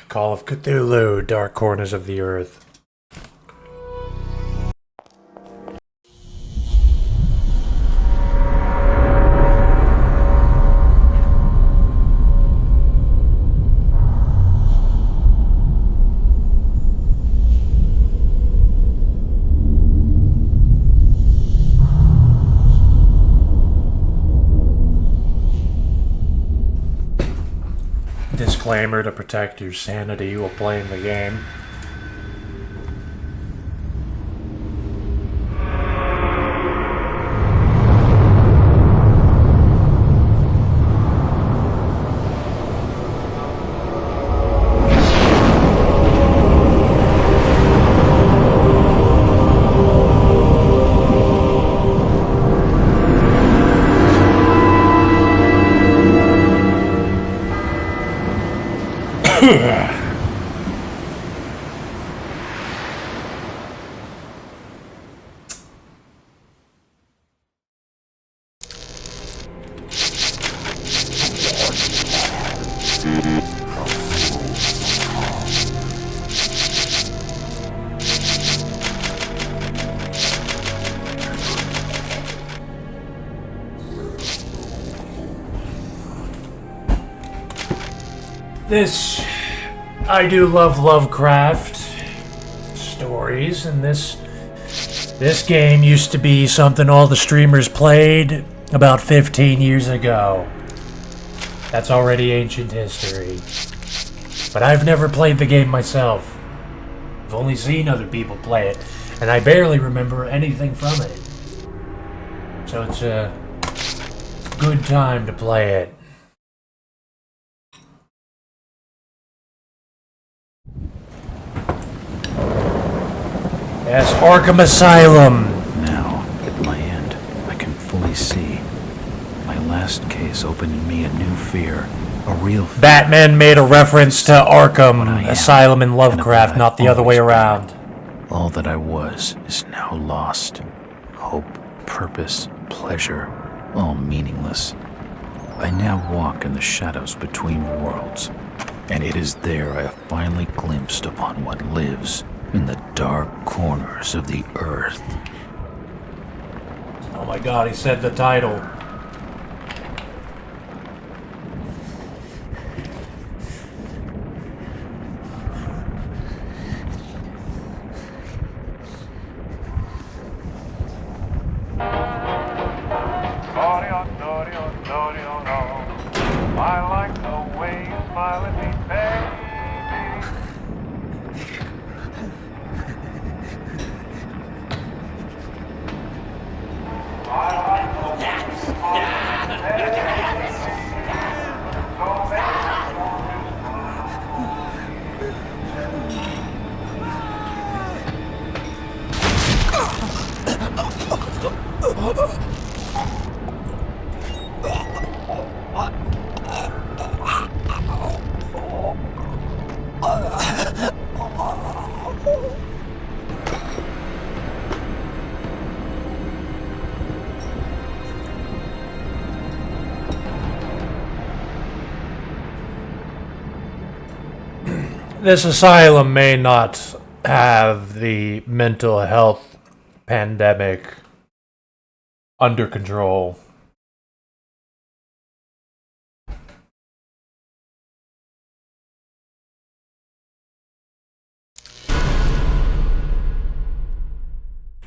Call of Cthulhu, Dark Corners of the Earth. Disclaimer to protect your sanity while playing the game. I do love Lovecraft stories, and this game used to be something all the streamers played about 15 years ago. That's already ancient history. But I've never played the game myself. I've only seen other people play it, and I barely remember anything from it. So it's a good time to play it. Yes, Arkham Asylum. Now, at my end, I can fully see. My last case opened in me a new fear, a real fear. Batman made a reference to Arkham Asylum in Lovecraft, not the other way around. All that I was is now lost. Hope, purpose, pleasure, all meaningless. I now walk in the shadows between worlds, and it is there I have finally glimpsed upon what lives in the dark corners of the earth. Oh my god, he said the title. I like the way you smile at me, baby. This asylum may not have the mental health pandemic under control.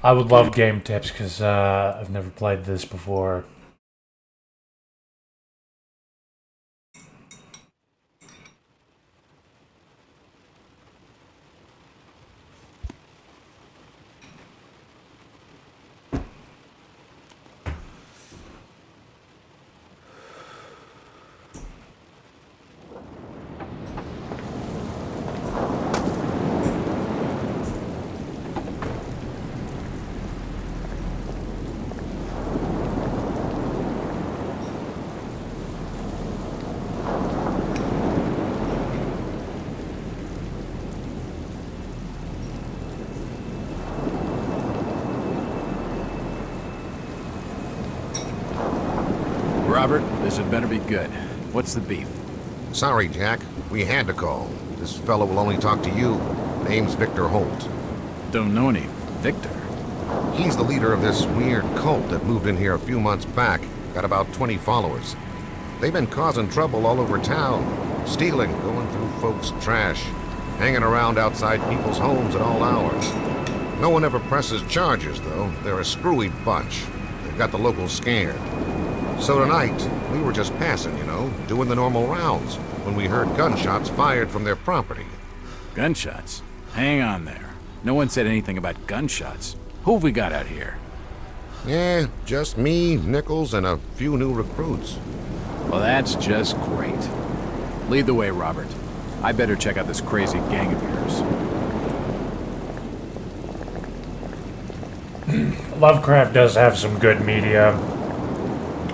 I would love game tips because I've never played this before. This had better be good. What's the beef? Sorry, Jack. We had to call. This fellow will only talk to you. Name's Victor Holt. Don't know any Victor. He's the leader of this weird cult that moved in here a few months back. Got about 20 followers. They've been causing trouble all over town. Stealing, going through folks' trash. Hanging around outside people's homes at all hours. No one ever presses charges, though. They're a screwy bunch. They've got the locals scared. So tonight, we were just passing, you know, doing the normal rounds, when we heard gunshots fired from their property. Gunshots? Hang on there. No one said anything about gunshots. Who have we got out here? Yeah, just me, Nichols, and a few new recruits. Well, that's just great. Lead the way, Robert. I better check out this crazy gang of yours. Lovecraft does have some good media,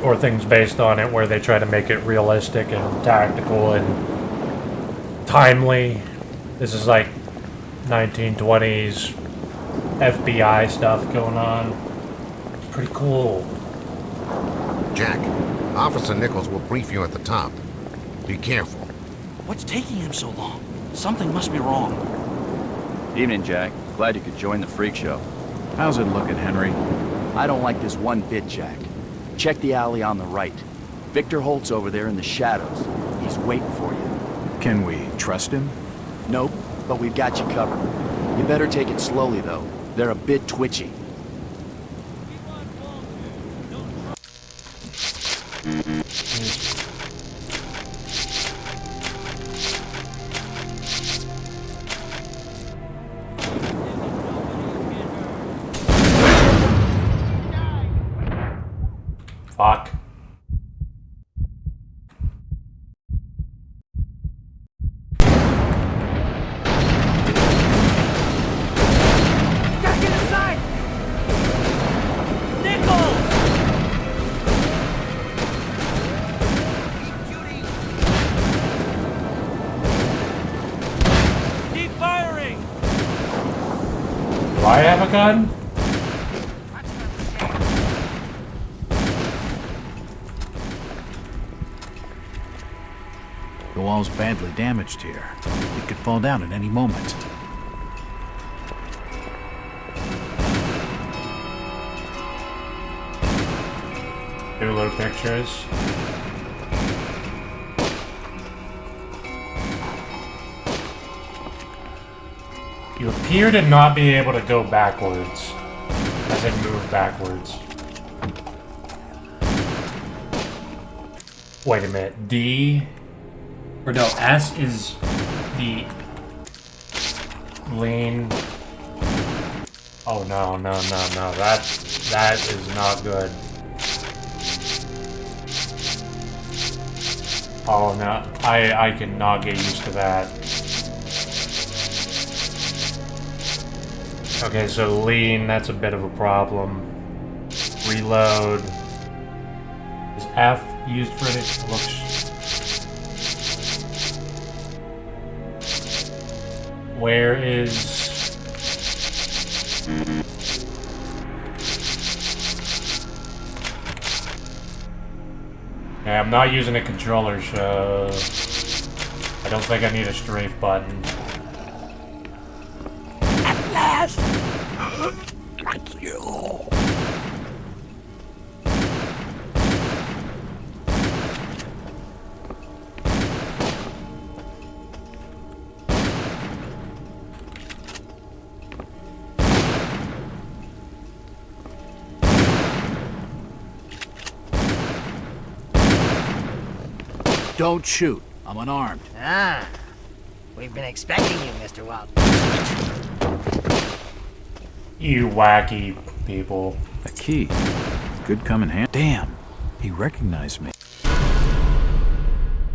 or things based on it, where they try to make it realistic and tactical and timely. This is like 1920s FBI stuff going on. It's pretty cool. Jack, Officer Nichols will brief you at the top. Be careful. What's taking him so long? Something must be wrong. Evening, Jack. Glad you could join the freak show. How's it looking, Henry? I don't like this one bit, Jack. Check the alley on the right. Victor Holt's over there in the shadows. He's waiting for you. Can we trust him? Nope, but we've got you covered. You better take it slowly, though. They're a bit twitchy. Fuck. Gotta get inside! Nichols! Keep firing! Do I have a gun? The wall's badly damaged here. It could fall down at any moment. Cthulhu pictures. You appear to not be able to go backwards. As in move backwards. Wait a minute. D... Or no, S is the lean. Oh no, no, no, no. That is not good. Oh no, I cannot get used to that. Okay, so lean, that's a bit of a problem. Reload. Is F used for it? It looks... Where is... Yeah, I'm not using a controller, so... I don't think I need a strafe button. At last! Thank you. Don't shoot. I'm unarmed. Ah, we've been expecting you, Mr. Walt. You wacky people. A key. Could come in handy. Damn. He recognized me.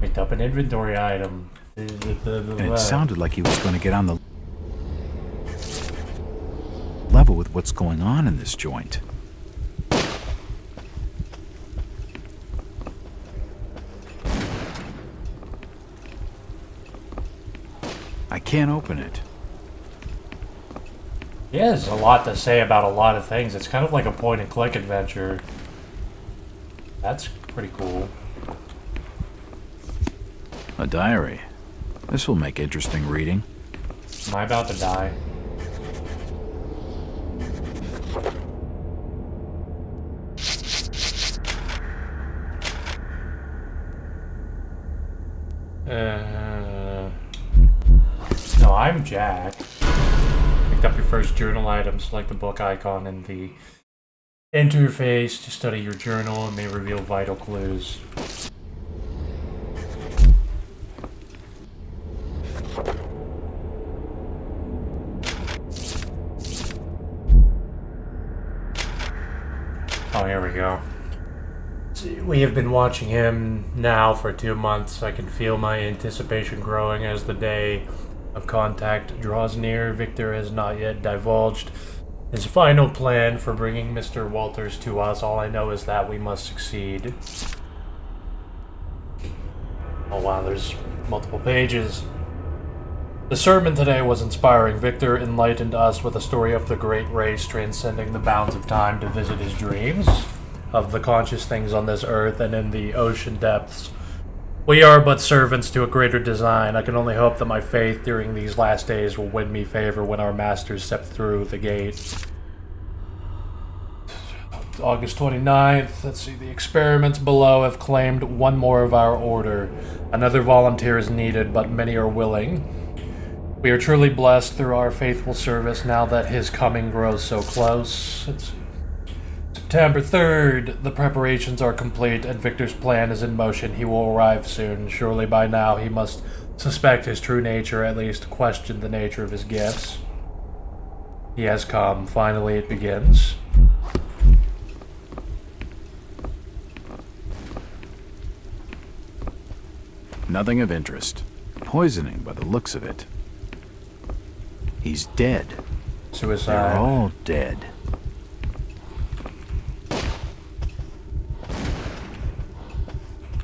Picked up an inventory item. And it sounded like he was going to get on the level with what's going on in this joint. I can't open it. He has a lot to say about a lot of things. It's kind of like a point-and-click adventure. That's pretty cool. A diary. This will make interesting reading. Am I about to die? No, I'm Jack. Picked up your first journal item. Select the book icon in the interface to study your journal and may reveal vital clues. Oh, here we go. We have been watching him now for 2 months. I can feel my anticipation growing as the day of contact draws near. Victor has not yet divulged his final plan for bringing Mr. Walters to us. All I know is that we must succeed. Oh wow, there's multiple pages. The sermon today was inspiring. Victor enlightened us with a story of the great race transcending the bounds of time to visit his dreams, of the conscious things on this earth and in the ocean depths. We are but servants to a greater design. I can only hope that my faith during these last days will win me favor when our masters step through the gate. August 29th. Let's see. The experiments below have claimed one more of our order. Another volunteer is needed, but many are willing. We are truly blessed through our faithful service now that his coming grows so close. It's September 3rd. The preparations are complete and Victor's plan is in motion. He will arrive soon. Surely by now he must suspect his true nature, at least question the nature of his gifts. He has come. Finally it begins. Nothing of interest. Poisoning by the looks of it. He's dead. Suicide. They're all dead.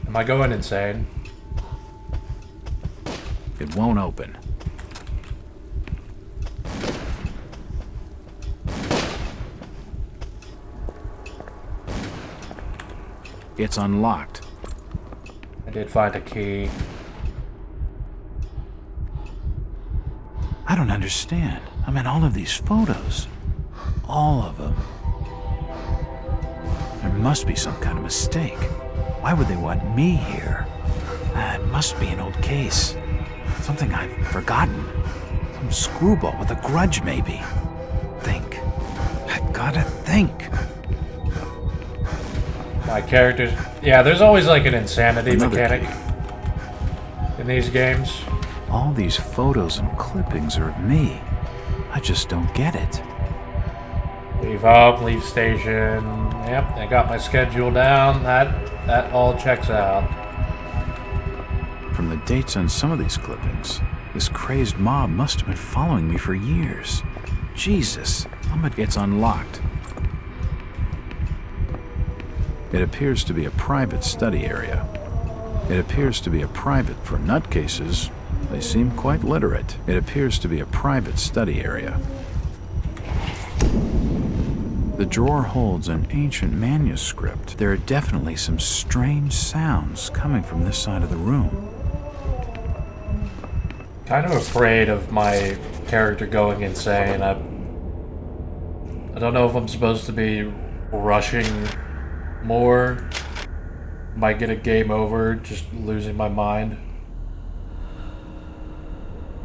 Am I going insane? It won't open. It's unlocked. I did find a key. I don't understand. I mean, all of these photos. All of them. There must be some kind of mistake. Why would they want me here? It must be an old case. Something I've forgotten. Some screwball with a grudge, maybe. Think. I gotta think. My characters... Yeah, there's always like an insanity Another mechanic key. in these games. All these photos and clippings are of me. I just don't get it. Leave hub, leave station. Yep, I got my schedule down. That all checks out. From the dates on some of these clippings, this crazed mob must have been following me for years. Jesus, it's unlocked. It appears to be a private study area. It appears to be a private for nutcases. They seem quite literate. It appears to be a private study area. The drawer holds an ancient manuscript. There are definitely some strange sounds coming from this side of the room. Kind of afraid of my character going insane. I don't know if I'm supposed to be rushing more. Might get a game over, just losing my mind.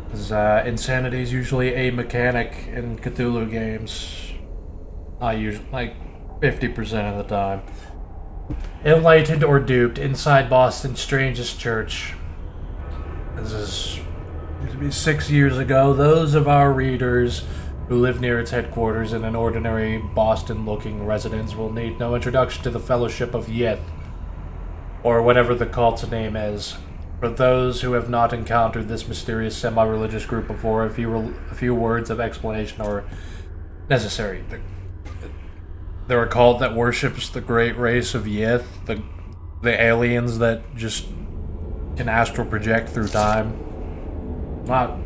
Because insanity is usually a mechanic in Cthulhu games. I usually, like, 50% of the time. Enlightened or duped inside Boston's strangest church. This is used to be 6 years ago. Those of our readers who live near its headquarters in an ordinary Boston-looking residence will need no introduction to the Fellowship of Yith, or whatever the cult's name is. For those who have not encountered this mysterious semi-religious group before, a few words of explanation are necessary. They're a cult that worships the great race of Yith, the aliens that just can astral project through time. Not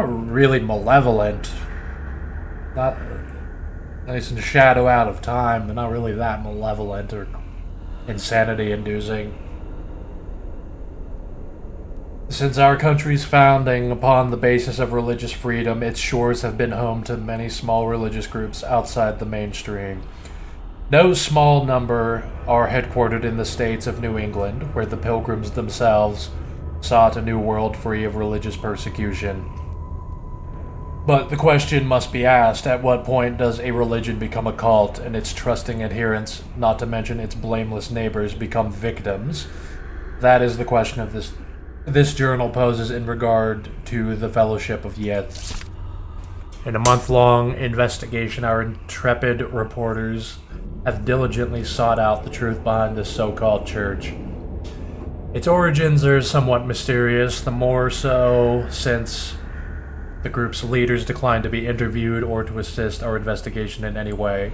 really malevolent. Not nice and shadow out of time, but not really that malevolent or insanity-inducing. Since our country's founding upon the basis of religious freedom, its shores have been home to many small religious groups outside the mainstream. No small number are headquartered in the states of New England, where the Pilgrims themselves sought a new world free of religious persecution. But the question must be asked, at what point does a religion become a cult and its trusting adherents, not to mention its blameless neighbors, become victims? That is the question of this journal poses in regard to the Fellowship of Yeth. In a month-long investigation, our intrepid reporters have diligently sought out the truth behind this so-called church. Its origins are somewhat mysterious, the more so since the group's leaders declined to be interviewed or to assist our investigation in any way.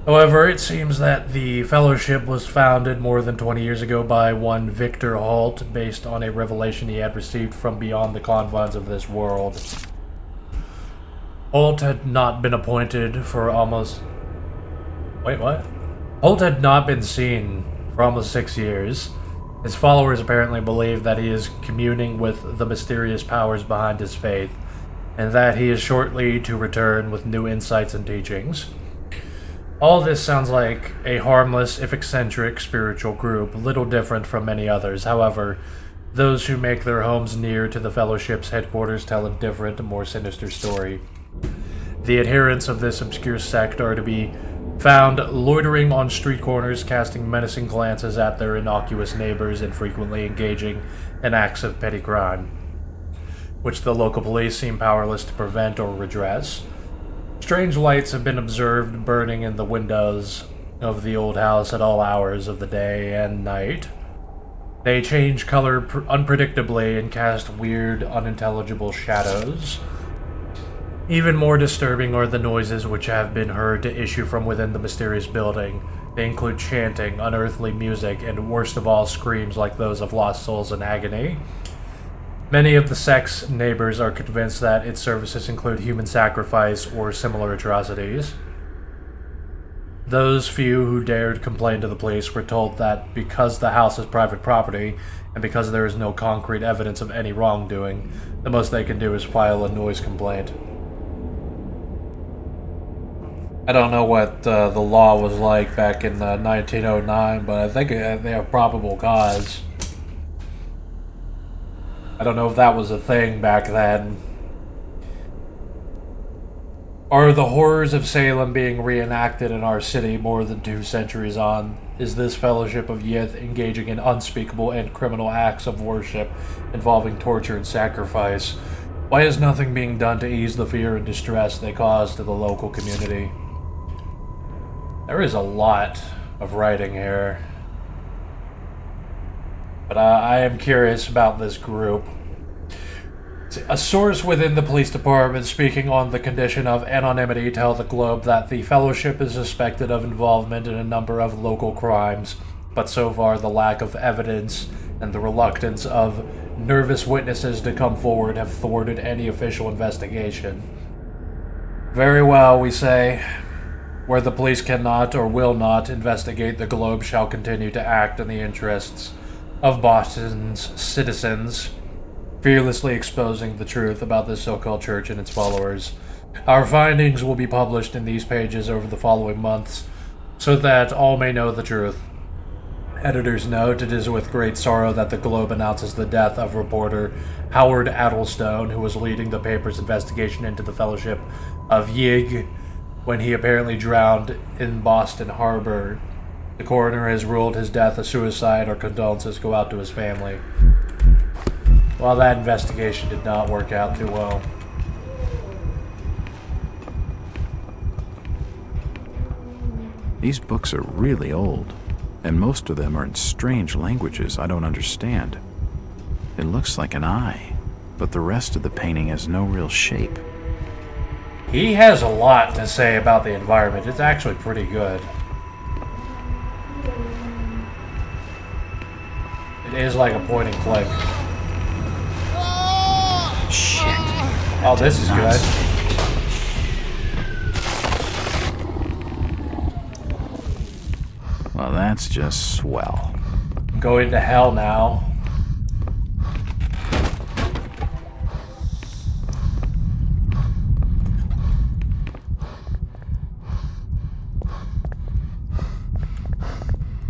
However, it seems that the Fellowship was founded more than 20 years ago by one Victor Holt, based on a revelation he had received from beyond the confines of this world. Holt had not been appointed for almost... Wait, what? Holt had not been seen for almost 6 years. His followers apparently believe that he is communing with the mysterious powers behind his faith, and that he is shortly to return with new insights and teachings. All this sounds like a harmless, if eccentric, spiritual group, little different from many others. However, those who make their homes near to the Fellowship's headquarters tell a different, more sinister story. The adherents of this obscure sect are to be found loitering on street corners, casting menacing glances at their innocuous neighbors and frequently engaging in acts of petty crime, which the local police seem powerless to prevent or redress. Strange lights have been observed burning in the windows of the old house at all hours of the day and night. They change color unpredictably and cast weird, unintelligible shadows. Even more disturbing are the noises which have been heard to issue from within the mysterious building. They include chanting, unearthly music, and worst of all, screams like those of lost souls in agony. Many of the sect's neighbors are convinced that its services include human sacrifice or similar atrocities. Those few who dared complain to the police were told that because the house is private property, and because there is no concrete evidence of any wrongdoing, the most they can do is file a noise complaint. I don't know what the law was like back in 1909, but I think they have probable cause. I don't know if that was a thing back then. Are the horrors of Salem being reenacted in our city more than 2 centuries on? Is this Fellowship of Yeth engaging in unspeakable and criminal acts of worship involving torture and sacrifice? Why is nothing being done to ease the fear and distress they cause to the local community? There is a lot of writing here. But I am curious about this group. A source within the police department speaking on the condition of anonymity tells the Globe that the Fellowship is suspected of involvement in a number of local crimes, but so far the lack of evidence and the reluctance of nervous witnesses to come forward have thwarted any official investigation. Very well, we say. Where the police cannot or will not investigate, the Globe shall continue to act in the interests of Boston's citizens, fearlessly exposing the truth about this so-called church and its followers. Our findings will be published in these pages over the following months, so that all may know the truth. Editor's note: it is with great sorrow that the Globe announces the death of reporter Howard Addlestone, who was leading the paper's investigation into the Fellowship of Yig when he apparently drowned in Boston Harbor. The coroner has ruled his death a suicide. Our condolences go out to his family. Well, that investigation did not work out too well. These books are really old, and most of them are in strange languages I don't understand. It looks like an eye, but the rest of the painting has no real shape. He has a lot to say about the environment. It's actually pretty good. It is like a point and click. Shit. Oh, this is good. Well, that's just swell. Going to hell now.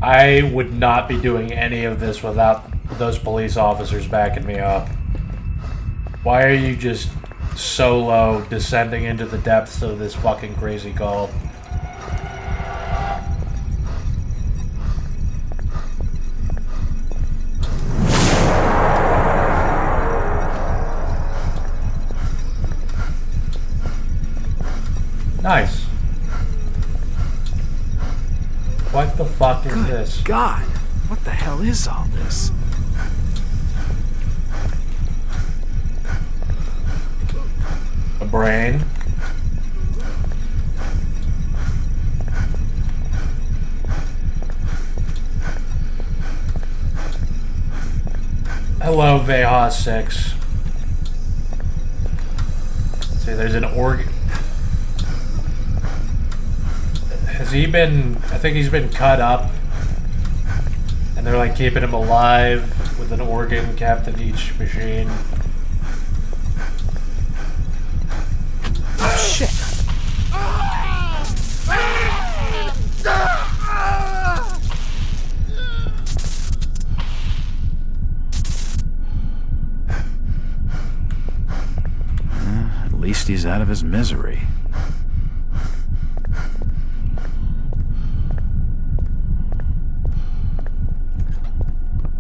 I would not be doing any of this without those police officers backing me up. Why are you just solo descending into the depths of this fucking crazy cult? Nice. What the fuck is this? God, what the hell is all this? A brain. Hello, Veha 6. See, there's an organ. Has he been... I think he's been cut up. And they're like keeping him alive with an organ kept in each machine. Oh, shit. At least he's out of his misery.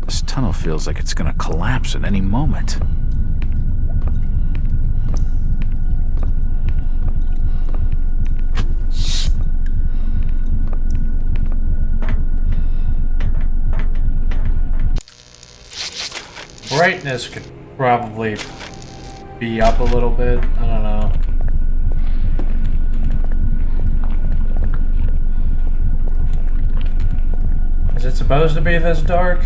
This tunnel feels like it's gonna collapse at any moment. Brightness could probably be up a little bit. I don't know. Is it supposed to be this dark?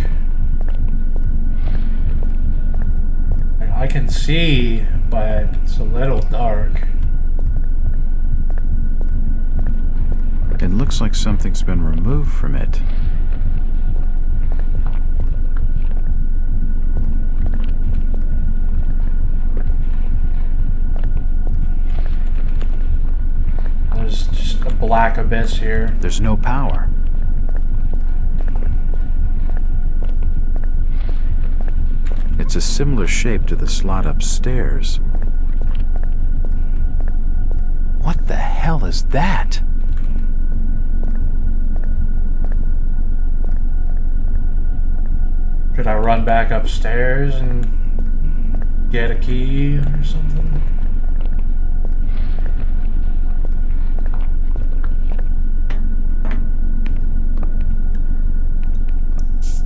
I can see, but it's a little dark. It looks like something's been removed from it. There's just a black abyss here. There's no power. It's a similar shape to the slot upstairs. What the hell is that? Should I run back upstairs and get a key or something?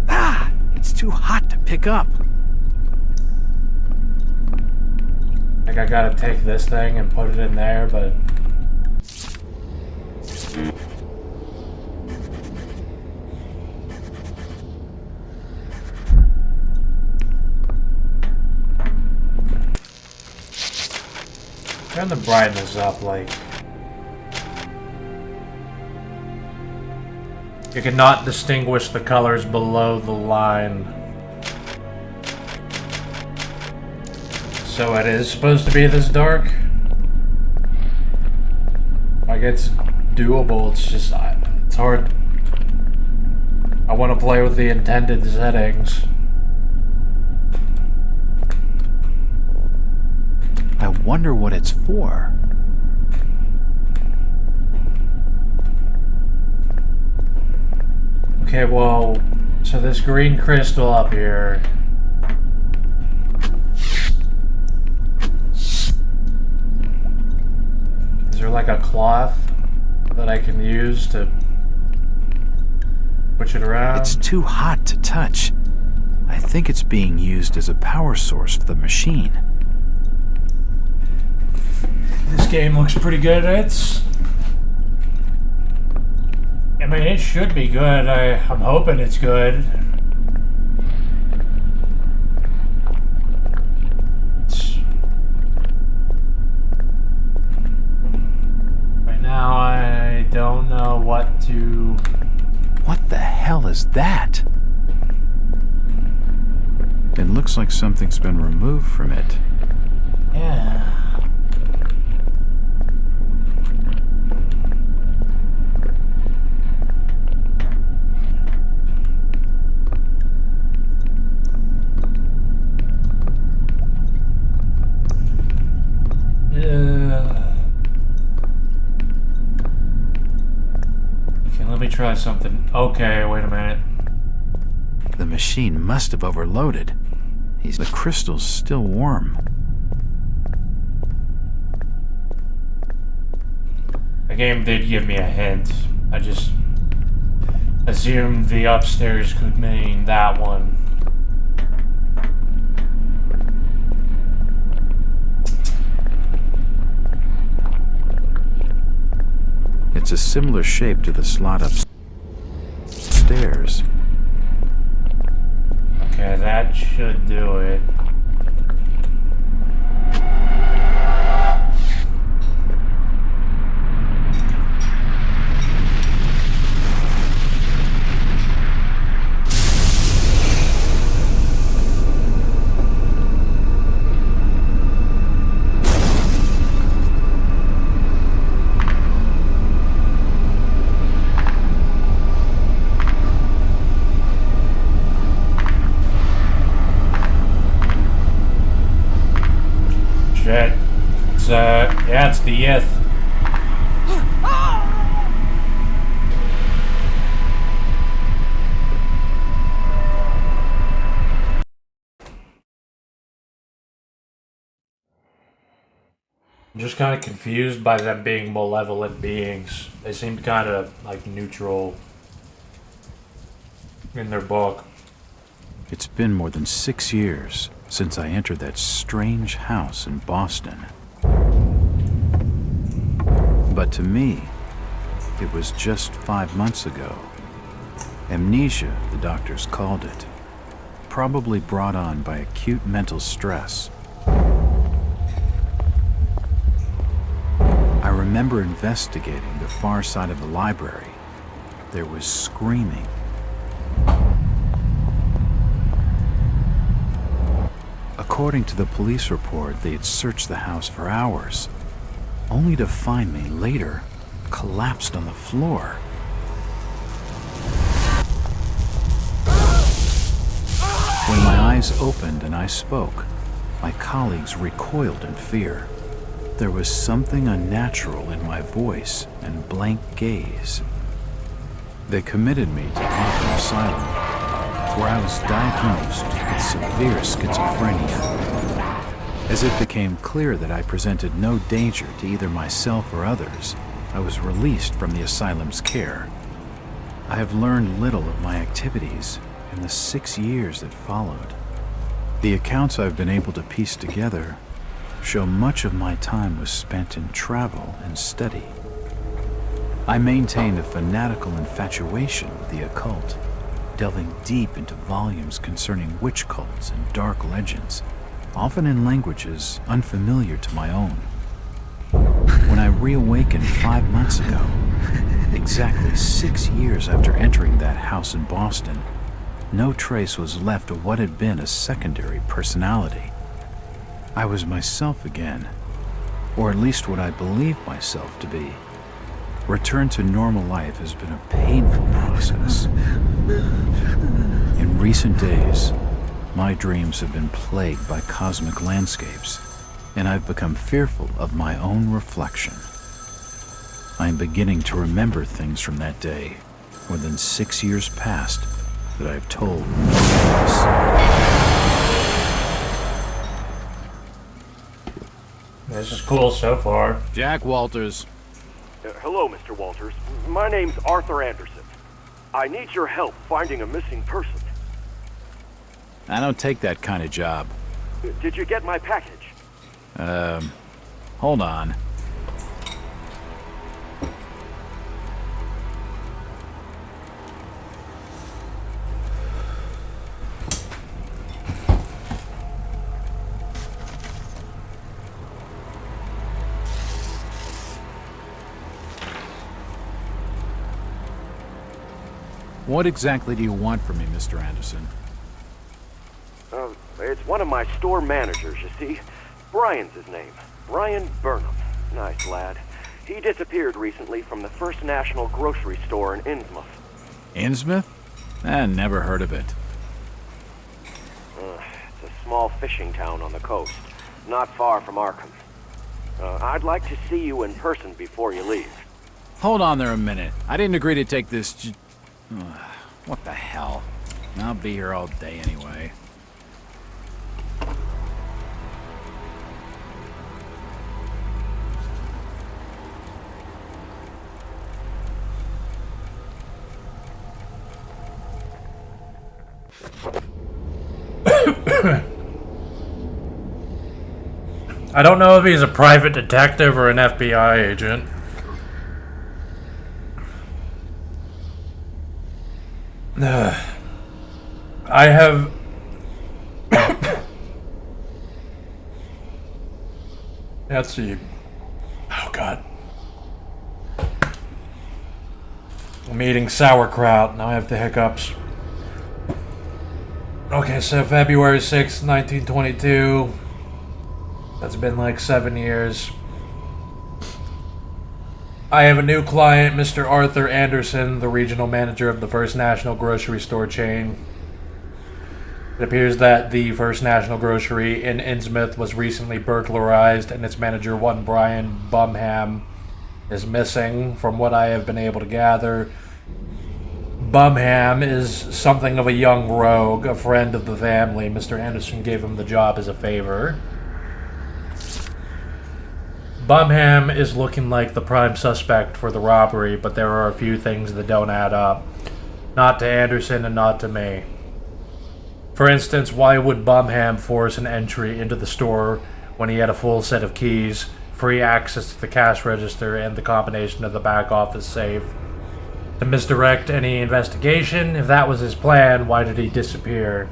Ah! It's too hot to pick up. Like I gotta take this thing and put it in there, but... Turn the brightness up, like... You cannot distinguish the colors below the line. So it is supposed to be this dark? Like, it's doable, it's just... it's hard. I want to play with the intended settings. I wonder what it's for. Okay, well, so this green crystal up here... Is there like a cloth that I can use to push it around? It's too hot to touch. I think it's being used as a power source for the machine. This game looks pretty good. I mean, it should be good. I'm hoping it's good. Right now, I don't know what to... What the hell is that? It looks like something's been removed from it. Yeah. try something. Okay, wait a minute. The machine must have overloaded. The crystal's still warm. The game did give me a hint. I just assumed the upstairs could mean that one. It's a similar shape to the slot upstairs. Okay, that should do it. Shit. It's the Yith. I'm just kind of confused by them being malevolent beings. They seem kind of like neutral in their book. It's been more than 6 years since I entered that strange house in Boston. But to me, it was just 5 months ago. Amnesia, the doctors called it. Probably brought on by acute mental stress. I remember investigating the far side of the library. There was screaming. According to the police report, they had searched the house for hours, only to find me later collapsed on the floor. When my eyes opened and I spoke, my colleagues recoiled in fear. There was something unnatural in my voice and blank gaze. They committed me to Arkham Asylum, where I was diagnosed with severe schizophrenia. As it became clear that I presented no danger to either myself or others, I was released from the asylum's care. I have learned little of my activities in the 6 years that followed. The accounts I've been able to piece together show much of my time was spent in travel and study. I maintained a fanatical infatuation with the occult, delving deep into volumes concerning witch cults and dark legends, often in languages unfamiliar to my own. When I reawakened 5 months ago, exactly 6 years after entering that house in Boston, no trace was left of what had been a secondary personality. I was myself again, or at least what I believed myself to be. Return to normal life has been a painful process. In recent days, my dreams have been plagued by cosmic landscapes, and I've become fearful of my own reflection. I am beginning to remember things from that day, more than 6 years past, that I've told no one else. This is cool so far. Jack Walters. Hello, Mr. Walters. My name's Arthur Anderson. I need your help finding a missing person. I don't take that kind of job. Did you get my package? Hold on. What exactly do you want from me, Mr. Anderson? It's one of my store managers, you see. Brian's his name. Brian Burnham. Nice lad. He disappeared recently from the First National grocery store in Innsmouth. Innsmouth? Never heard of it. It's a small fishing town on the coast, not far from Arkham. I'd like to see you in person before you leave. Hold on there a minute. I didn't agree to take this what the hell? I'll be here all day anyway. I don't know if he's a private detective or an FBI agent. I have... Let's see. Oh, God. I'm eating sauerkraut. Now I have the hiccups. Okay, so February 6th, 1922. That's been like 7 years. I have a new client, Mr. Arthur Anderson, the regional manager of the First National grocery store chain. It appears that the First National Grocery in Innsmouth was recently burglarized, and its manager, one Brian Bumham, is missing. From what I have been able to gather, Bumham is something of a young rogue, a friend of the family. Mr. Anderson gave him the job as a favor. Bumham is looking like the prime suspect for the robbery, but there are a few things that don't add up. Not to Anderson and not to me. For instance, why would Bumham force an entry into the store when he had a full set of keys, free access to the cash register, and the combination of the back office safe? To misdirect any investigation? If that was his plan, why did he disappear?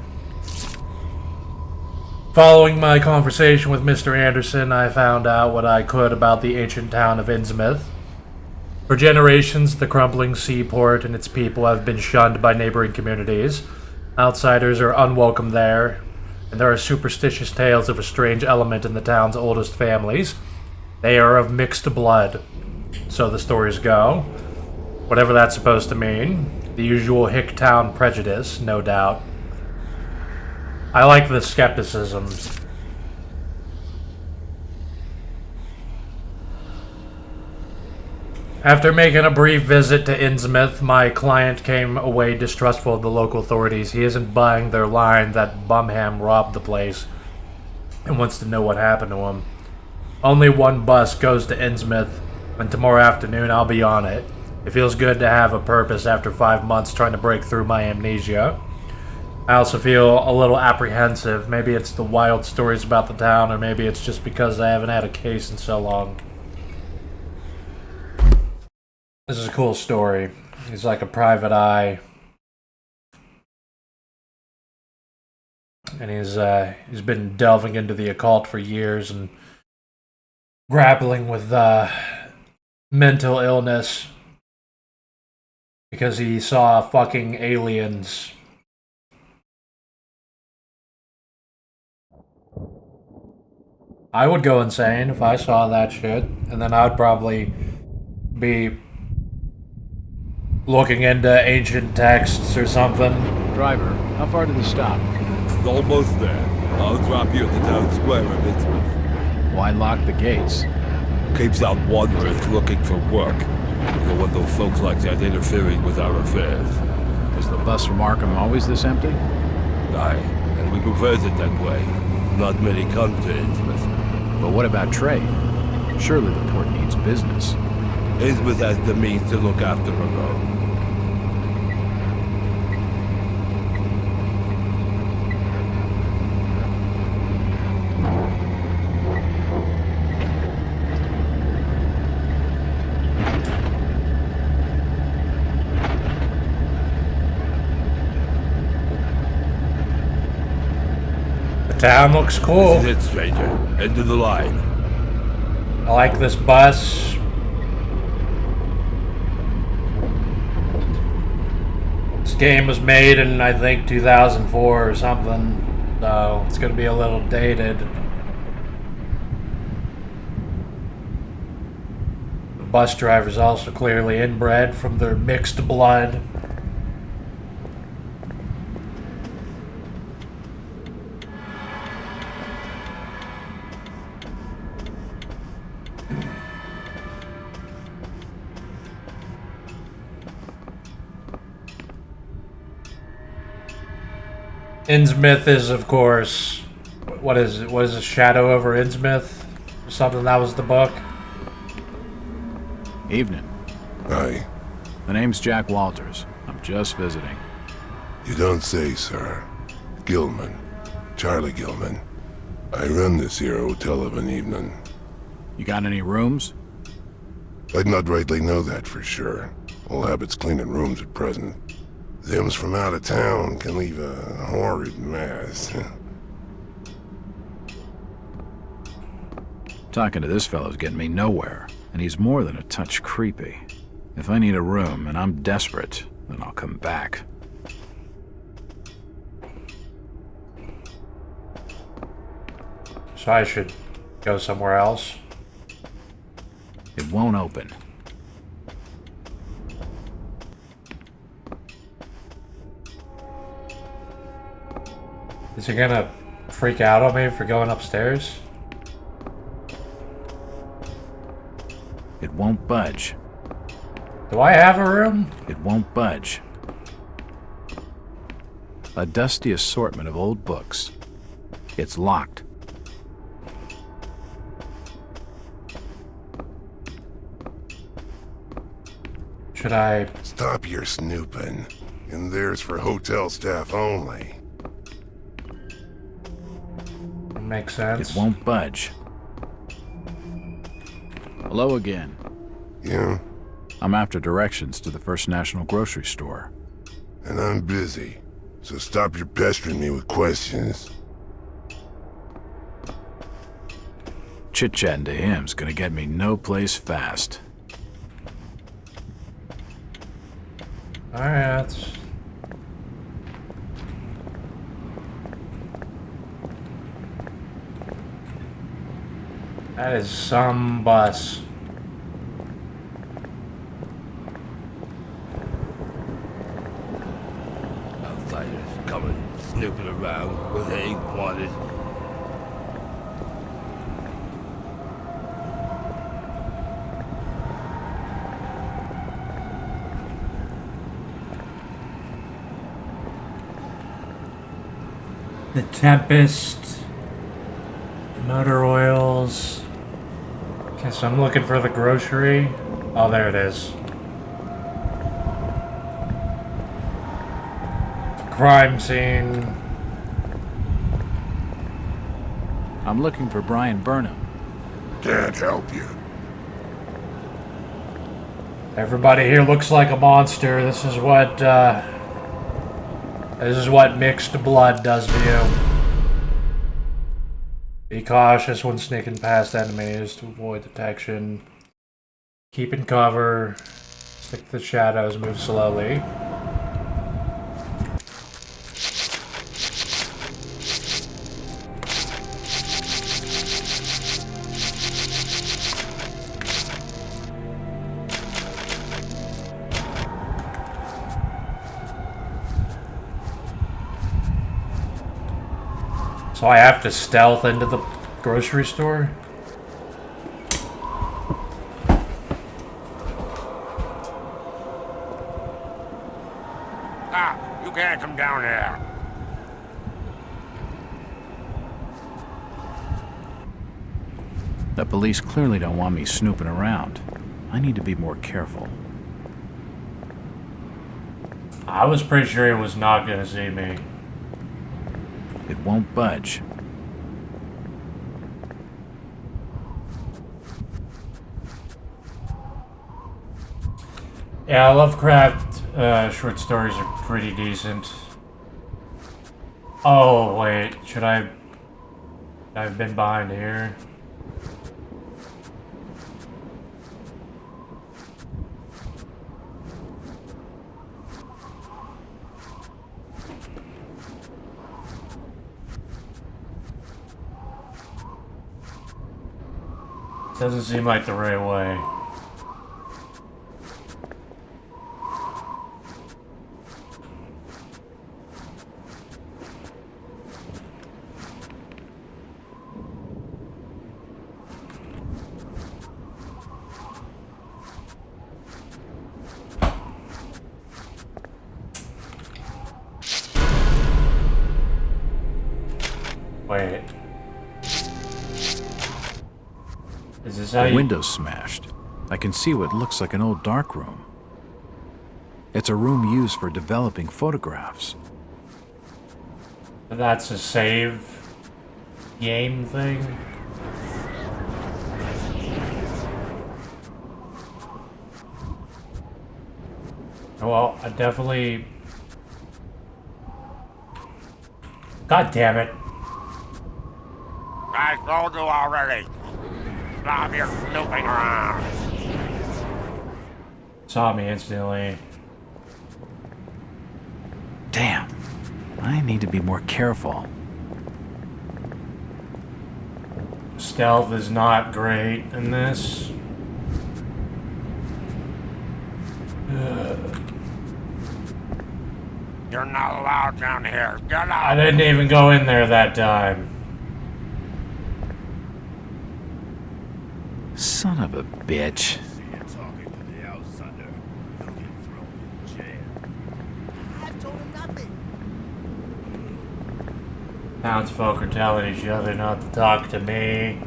Following my conversation with Mr. Anderson, I found out what I could about the ancient town of Innsmouth. For generations, the crumbling seaport and its people have been shunned by neighboring communities. Outsiders are unwelcome there, and there are superstitious tales of a strange element in the town's oldest families. They are of mixed blood, so the stories go. Whatever that's supposed to mean. The usual Hicktown prejudice, no doubt. I like the skepticism. After making a brief visit to Innsmouth, my client came away distrustful of the local authorities. He isn't buying their line that Bumham robbed the place and wants to know what happened to him. Only one bus goes to Innsmouth, and tomorrow afternoon I'll be on it. It feels good to have a purpose after 5 months trying to break through my amnesia. I also feel a little apprehensive. Maybe it's the wild stories about the town, or maybe it's just because I haven't had a case in so long. This is a cool story. He's like a private eye. And he's been delving into the occult for years and grappling with mental illness because he saw fucking aliens. I would go insane if I saw that shit, and then I'd probably be looking into ancient texts or something. Driver, how far to the stop? Almost there. I'll drop you at the town square of Innsmouth. Why lock the gates? Keeps out wanderers looking for work. You don't want those folks like that interfering with our affairs. Is the bus from Arkham always this empty? Aye, and we prefers it that way. Not many come to Innsmouth. But what about trade? Surely the port needs business. Innsmouth has the means to look after her own. Town looks cool. This is it, stranger. End of the line. I like this bus. This game was made in, I think, 2004 or something, so it's going to be a little dated. The bus driver's also clearly inbred from their mixed blood. Innsmouth is, of course, what is it? What is a shadow over Innsmouth? Or something, that was the book. Evening. Hi. The name's Jack Walters. I'm just visiting. You don't say, sir. Gilman. Charlie Gilman. I run this here hotel of an evening. You got any rooms? I'd not rightly know that for sure. All habits cleaning rooms at present. Them's from out of town can leave a horrid mess. Talking to this fellow's getting me nowhere, and he's more than a touch creepy. If I need a room and I'm desperate, then I'll come back. So I should go somewhere else. It won't open. Is he gonna freak out on me for going upstairs? It won't budge. Do I have a room? It won't budge. A dusty assortment of old books. It's locked. Should I... Stop your snooping. And there's for hotel staff only. Makes sense. It won't budge. Hello again. Yeah? I'm after directions to the First National grocery store. And I'm busy. So stop your pestering me with questions. Chit-chatting to him's gonna get me no place fast. Alright, that's... That is some bus. Outsiders coming, snooping around where they ain't wanted. The Tempest. Motor oils. Okay, so I'm looking for the grocery. Oh, there it is. Crime scene. I'm looking for Brian Burnham. Can't help you. Everybody here looks like a monster. This is what mixed blood does to you. Be cautious when sneaking past enemies to avoid detection. Keep in cover. Stick to the shadows. Move slowly. So I have to stealth into the grocery store? Ah, you can't come down here. The police clearly don't want me snooping around. I need to be more careful. I was pretty sure he was not gonna see me. It won't budge. Yeah, Lovecraft short stories are pretty decent. Oh, wait. Should I... I've been behind here. Doesn't seem like the right way. Wait. Is this how The you... window's smashed. I can see what looks like an old dark room. It's a room used for developing photographs. That's a save game thing? Well, I definitely... God damn it. I told you already. Stop your snooping around. Saw me instantly. Damn. I need to be more careful. Stealth is not great in this. You're not allowed down here. Get out. I didn't even go in there that time. Son of a bitch. You're talking to the outsider. You'll get thrown in jail. I've told him nothing. Townsfolk are telling each other not to talk to me.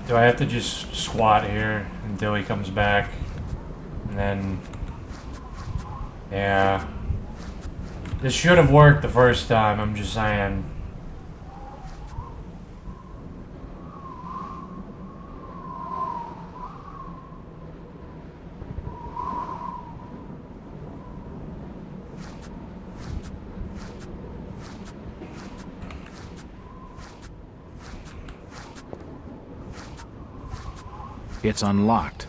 Do I have to just squat here until he comes back? And then... Yeah. This should have worked the first time, I'm just saying. It's unlocked.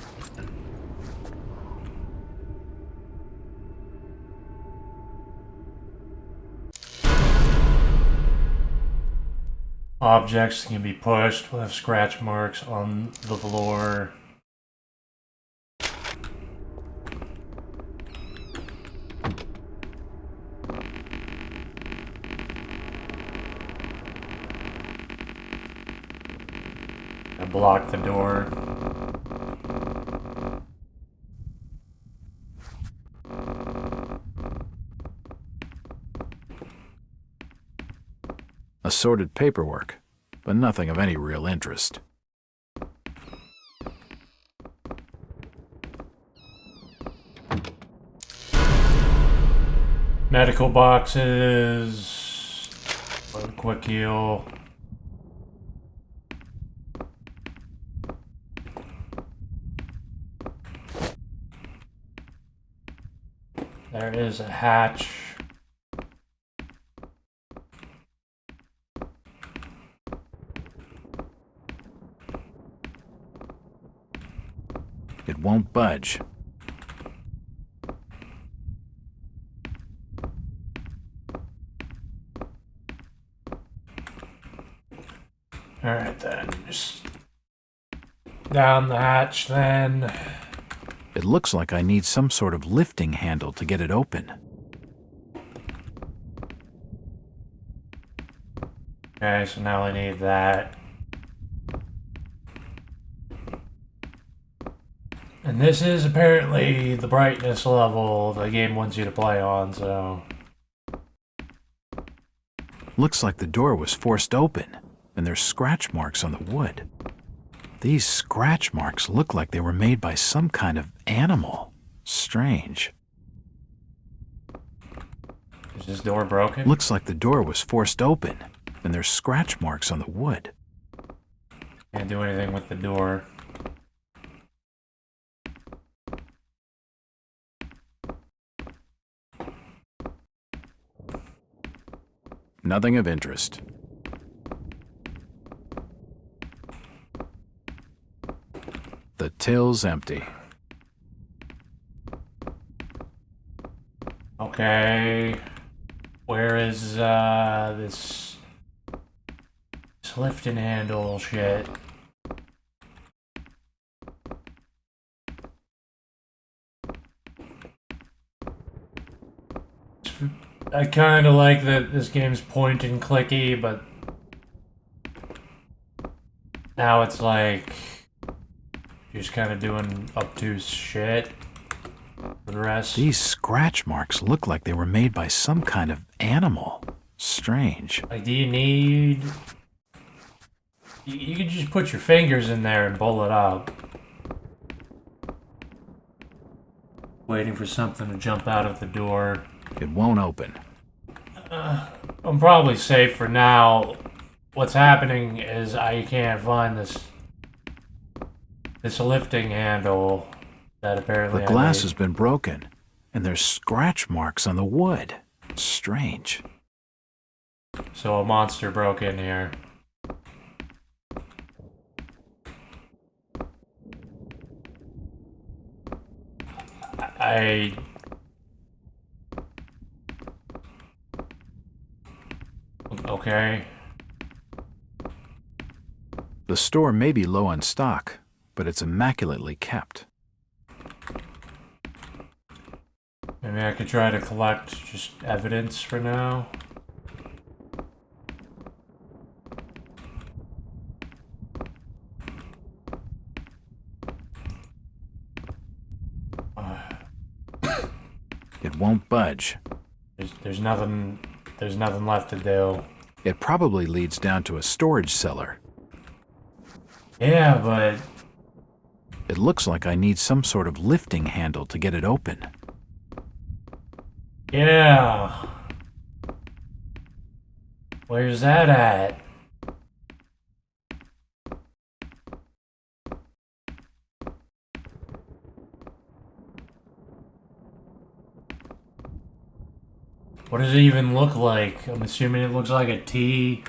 Objects can be pushed with scratch marks on the floor. I blocked the door. Assorted paperwork, but nothing of any real interest. Medical boxes. A quick heal. There is a hatch. It won't budge. Alright then, just down the hatch then. It looks like I need some sort of lifting handle to get it open. Okay, so now I need that. And this is apparently the brightness level the game wants you to play on, so... Looks like the door was forced open, and there's scratch marks on the wood. These scratch marks look like they were made by some kind of animal. Strange. Is this door broken? Looks like the door was forced open, and there's scratch marks on the wood. Can't do anything with the door. Nothing of interest. The till's empty. Okay. Where is, this lifting handle shit? I kind of like that this game's point and clicky, but now it's like you're just kind of doing obtuse shit for the rest. These scratch marks look like they were made by some kind of animal. Strange. Like, do you need... You could just put your fingers in there and pull it up. Waiting for something to jump out of the door. It won't open. I'm probably safe for now. What's happening is I can't find this lifting handle that apparently The glass has been broken, and there's scratch marks on the wood. Strange. So a monster broke in here. Okay. The store may be low on stock, but it's immaculately kept. Maybe I could try to collect just evidence for now. It won't budge. There's nothing left to do. It probably leads down to a storage cellar. Yeah, but... It looks like I need some sort of lifting handle to get it open. Yeah. Where's that at? What does it even look like? I'm assuming it looks like a T.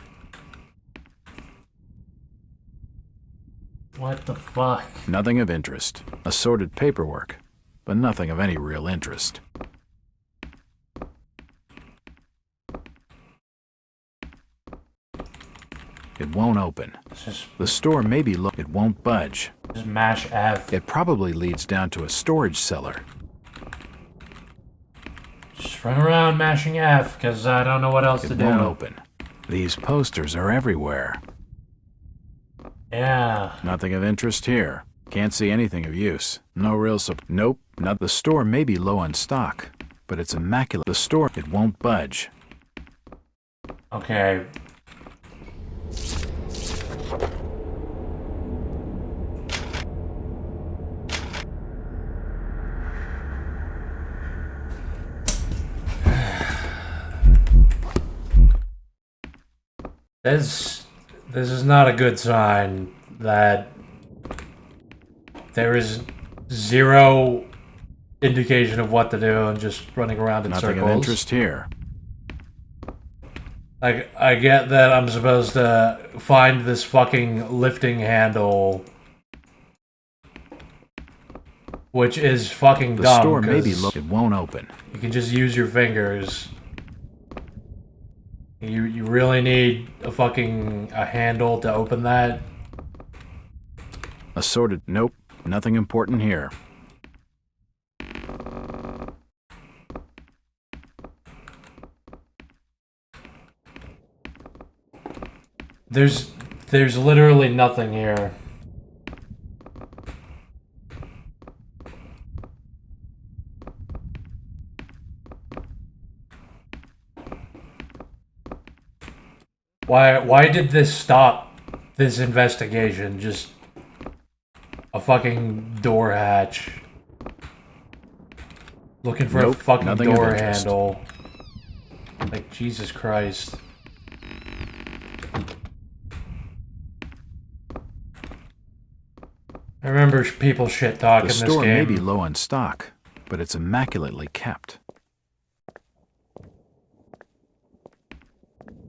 What the fuck? Nothing of interest. Assorted paperwork, but nothing of any real interest. It won't open. The store may be low. It won't budge. Just mash F. It probably leads down to a storage cellar. Just run around mashing F, because I don't know what else to do. It won't open. These posters are everywhere. Yeah. Nothing of interest here. Can't see anything of use. No real Nope. Not the store may be low on stock, but it's immaculate. The store, it won't budge. Okay. This is not a good sign that there is zero indication of what to do and just running around in circles. Nothing of interest here. Like, I get that I'm supposed to find this fucking lifting handle, which is fucking dumb. The store may be low. It won't open. You can just use your fingers. You really need a handle to open that? Assorted. Nope. Nothing important here. There's literally nothing here. Why did this stop this investigation? Just a fucking door hatch. Looking for a fucking door handle. Like, Jesus Christ. I remember people shit talking this game. The store may be low on stock, but it's immaculately kept.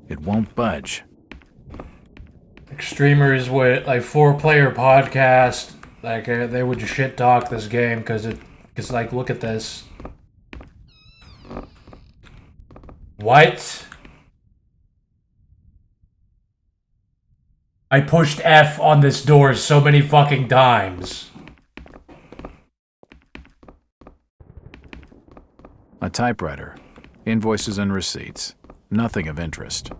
It won't budge. Like, streamers with like 4-player podcast, like they would just shit talk this game because like, look at this. What? I pushed F on this door so many fucking times. A typewriter. Invoices and receipts. Nothing of interest.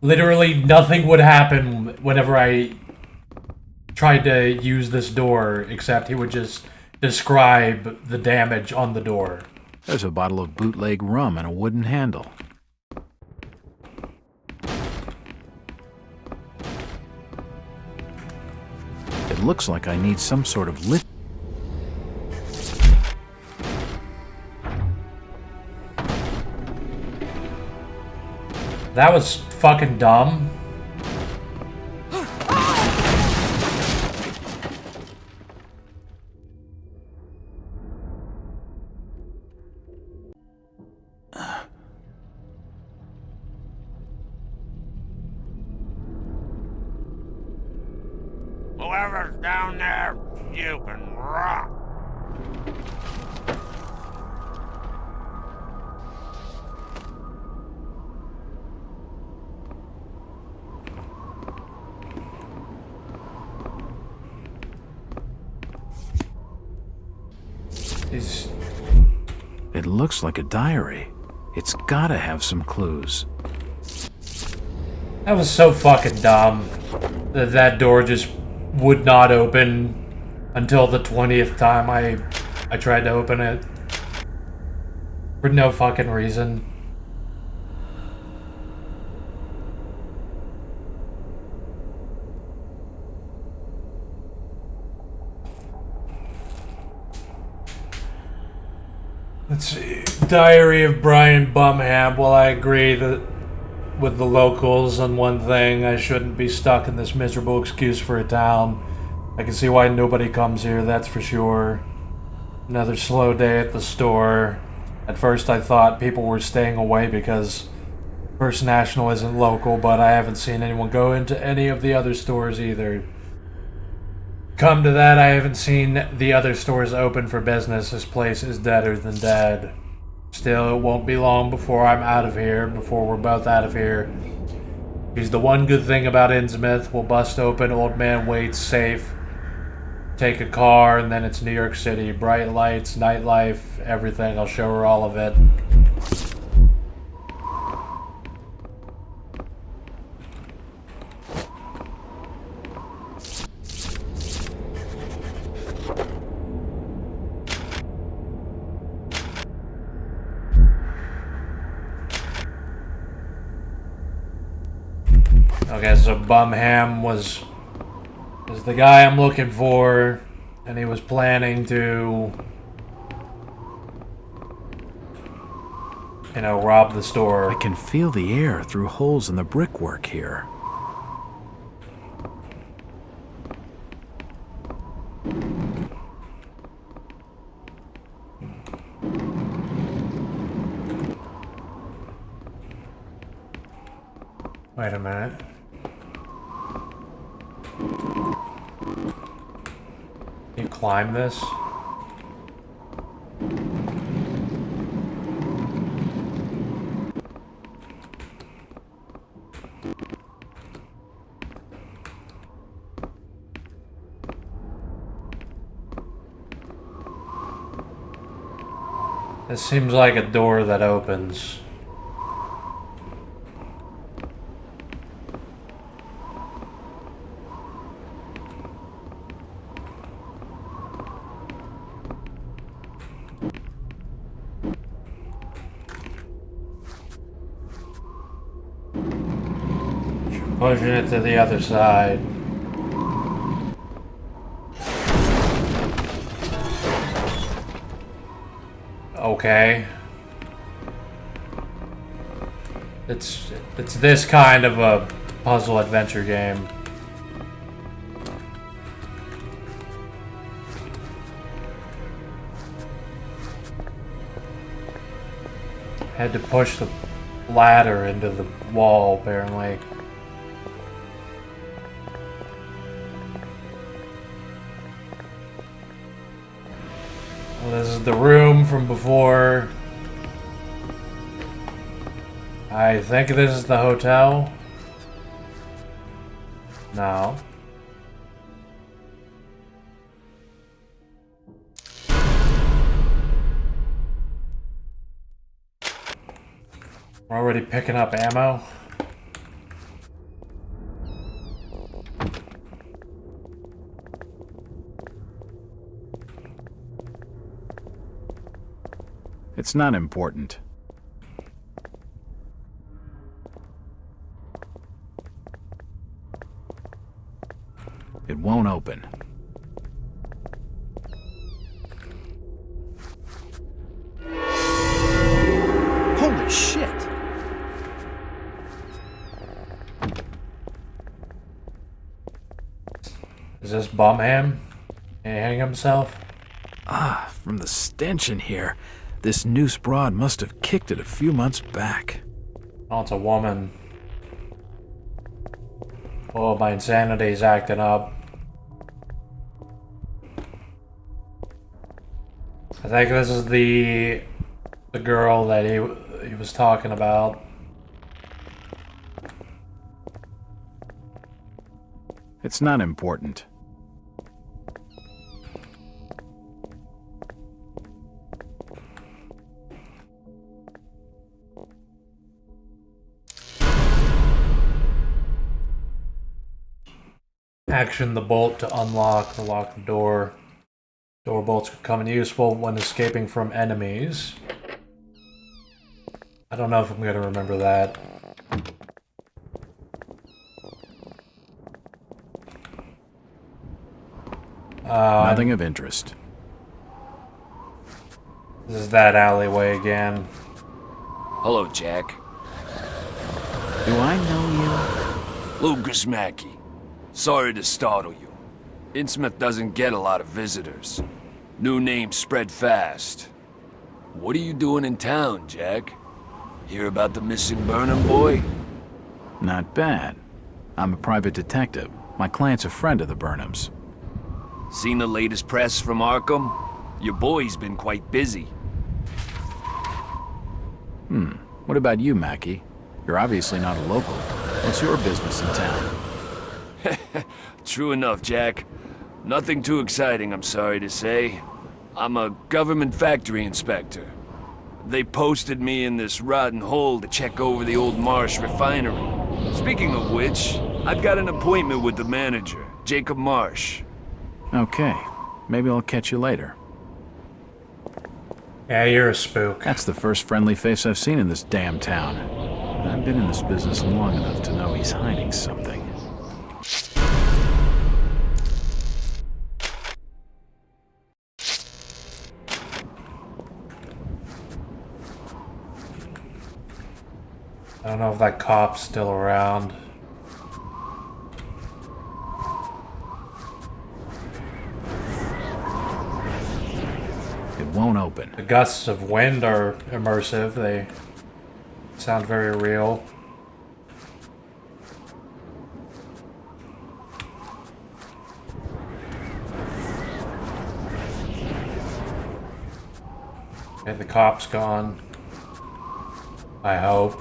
Literally nothing would happen whenever I tried to use this door, except he would just describe the damage on the door. There's a bottle of bootleg rum and a wooden handle. It looks like I need some sort of lit. That was fucking dumb. Whoever's down there, you can rock. It looks like a diary. It's gotta have some clues. That was so fucking dumb. That door just would not open until the 20th time I tried to open it. For no fucking reason. Let's see. Diary of Brian Bumham. Well, I agree that with the locals on one thing, I shouldn't be stuck in this miserable excuse for a town. I can see why nobody comes here, that's for sure. Another slow day at the store. At first I thought people were staying away because First National isn't local, but I haven't seen anyone go into any of the other stores either. Come to that, I haven't seen the other stores open for business. This place is deader than dead. Still, it won't be long before I'm out of here, before we're both out of here. Here's the one good thing about Innsmouth. We'll bust open Old Man Waite's safe, take a car, and then it's New York City. Bright lights, nightlife, everything. I'll show her all of it. Okay, so Bumham was the guy I'm looking for, and he was planning to, you know, rob the store. I can feel the air through holes in the brickwork here. Wait a minute. You climb this? This seems like a door that opens. Pushing it to the other side. Okay. It's this kind of a puzzle adventure game. Had to push the ladder into the wall, apparently. Well, this is the room from before. I think this is the hotel. No. We're already picking up ammo. It's not important. It won't open. Holy shit! Is this Bumham? He hang himself? Ah, from the stench in here, this noose broad must have kicked it a few months back. Oh, it's a woman. Oh, my insanity's acting up. I think this is the girl that he was talking about. It's not important. Action the bolt to unlock or lock the door. Door bolts could come in useful when escaping from enemies. I don't know if I'm going to remember that. Nothing of interest. This is that alleyway again. Hello, Jack. Do I know Lucas Mackey. Sorry to startle you. Innsmouth doesn't get a lot of visitors. New names spread fast. What are you doing in town, Jack? Hear about the missing Burnham boy? you? Not bad. I'm a private detective. My client's a friend of the Burnhams. Seen the latest press from Arkham? Your boy's been quite busy. What about you, Mackie? You're obviously not a local. What's your business in town? True enough, Jack. Nothing too exciting, I'm sorry to say. I'm a government factory inspector. They posted me in this rotten hole to check over the old Marsh refinery. Speaking of which, I've got an appointment with the manager, Jacob Marsh. Okay. Maybe I'll catch you later. Yeah, you're a spook. That's the first friendly face I've seen in this damn town. I've been in this business long enough to know he's hiding something. I don't know if that cop's still around. It won't open. The gusts of wind are immersive. They sound very real. Okay, the cop's gone. I hope.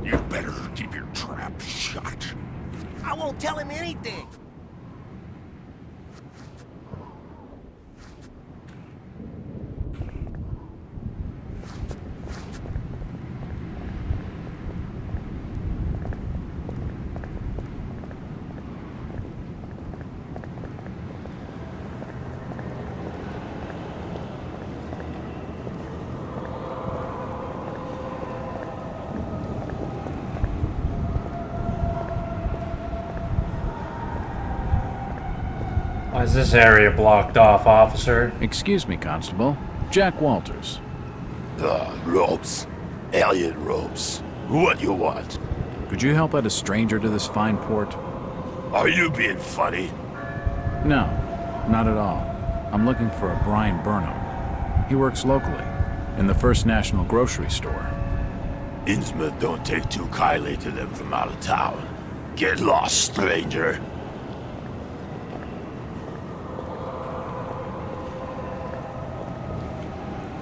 You better keep your trap shut. I won't tell him anything. Why is this area blocked off, officer? Excuse me, Constable. Jack Walters. Ropes. Alien ropes. What you want? Could you help out a stranger to this fine port? Are you being funny? No, not at all. I'm looking for a Brian Burnham. He works locally, in the First National grocery store. Innsmouth don't take too kindly to them from out of town. Get lost, stranger.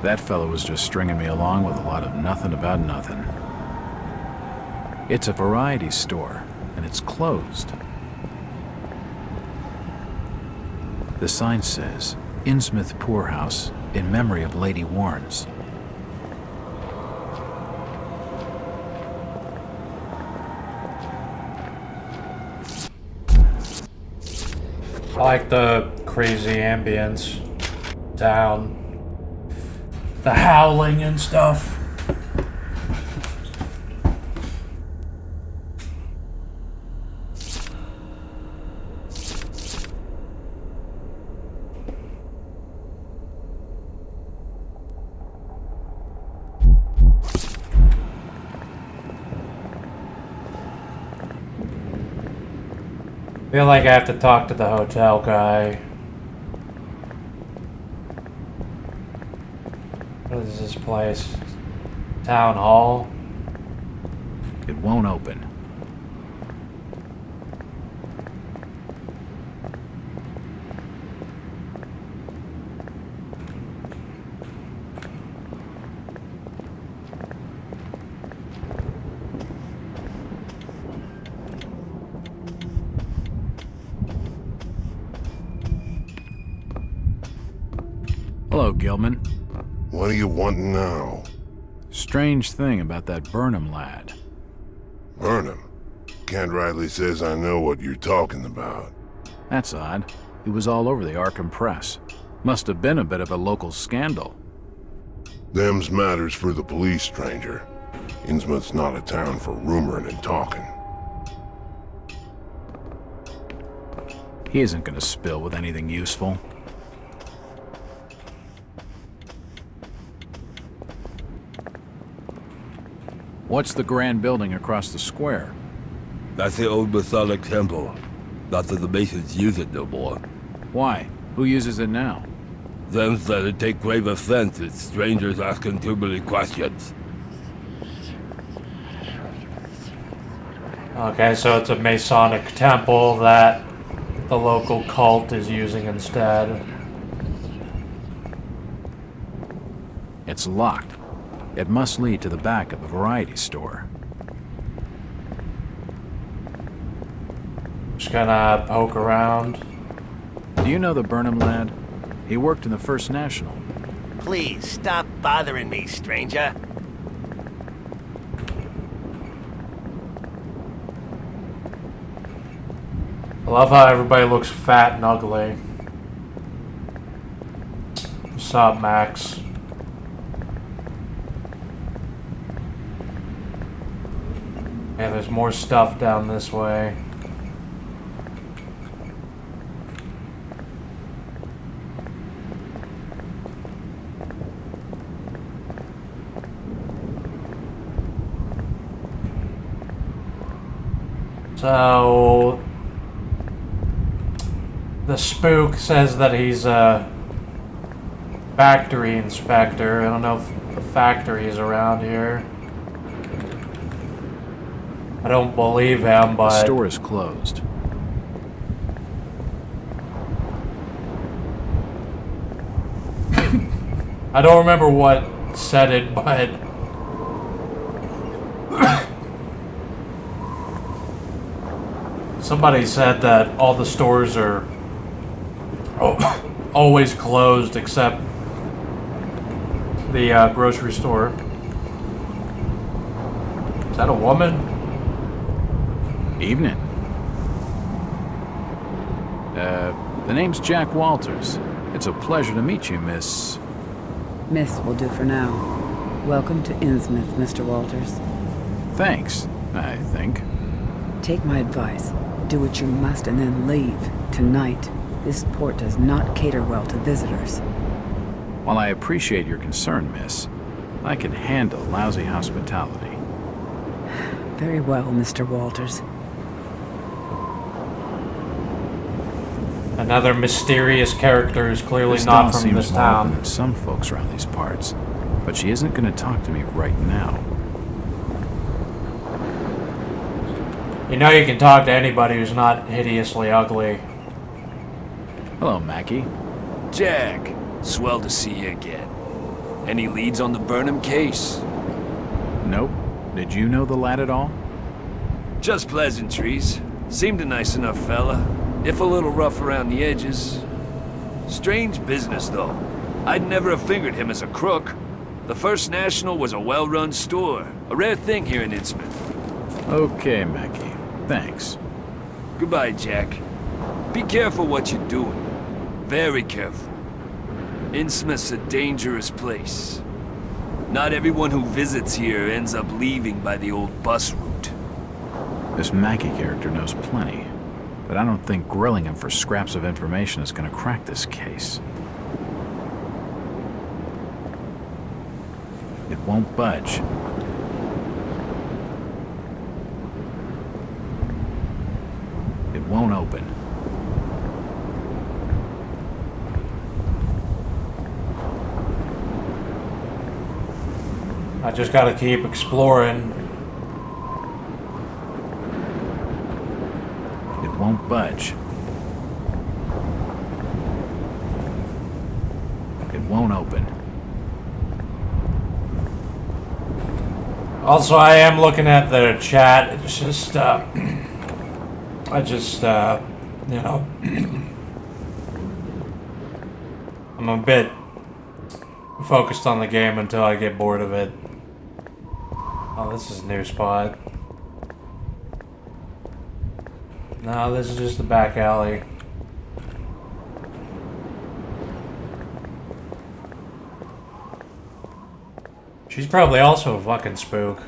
That fellow was just stringing me along with a lot of nothing about nothing. It's a variety store, and it's closed. The sign says, Innsmouth Poorhouse, in memory of Lady Warnes. I like the crazy ambience down, the howling and stuff. I feel like I have to talk to the hotel guy. What is this place? Town hall? It won't open. Hello, Gilman. What do you want now? Strange thing about that Burnham lad. Burnham? Kent Riley says I know what you're talking about. That's odd. He was all over the Arkham Press. Must have been a bit of a local scandal. Them's matters for the police, stranger. Innsmouth's not a town for rumoring and talking. He isn't gonna spill with anything useful. What's the grand building across the square? That's the old Masonic temple. Not that the Masons use it no more. Why? Who uses it now? Them said it take grave offense at strangers asking too many questions. Okay, so it's a Masonic temple that the local cult is using instead. It's locked. It must lead to the back of a variety store. Just gonna poke around. Do you know the Burnham lad? He worked in the First National. Please, stop bothering me, stranger. I love how everybody looks fat and ugly. What's up, Max? Yeah, there's more stuff down this way. So the spook says that he's a factory inspector. I don't know if the factory is around here. I don't believe him, but... The store is closed. I don't remember what said it, but... Somebody said that all the stores are always closed except the grocery store. Is that a woman? Evening. The name's Jack Walters. It's a pleasure to meet you, Miss... Miss will do for now. Welcome to Innsmouth, Mr. Walters. Thanks, I think. Take my advice. Do what you must and then leave. Tonight. This port does not cater well to visitors. While I appreciate your concern, miss, I can handle lousy hospitality. Very well, Mr. Walters. Another mysterious character who's clearly not from this town. Than some folks around these parts, but she isn't going to talk to me right now. You know you can talk to anybody who's not hideously ugly. Hello, Mackie. Jack, swell to see you again. Any leads on the Burnham case? Nope. Did you know the lad at all? Just pleasantries. Seemed a nice enough fella, if a little rough around the edges. Strange business, though. I'd never have fingered him as a crook. The First National was a well-run store. A rare thing here in Innsmouth. Okay, Mackie. Thanks. Goodbye, Jack. Be careful what you're doing. Very careful. Innsmouth's a dangerous place. Not everyone who visits here ends up leaving by the old bus route. This Mackie character knows plenty, but I don't think grilling him for scraps of information is gonna crack this case. It won't budge. It won't open. I just gotta keep exploring. It won't budge. It won't open. Also, I am looking at the chat. It's just, you know, I'm a bit focused on the game until I get bored of it. Oh, this is a new spot. No, this is just the back alley. She's probably also a fucking spook.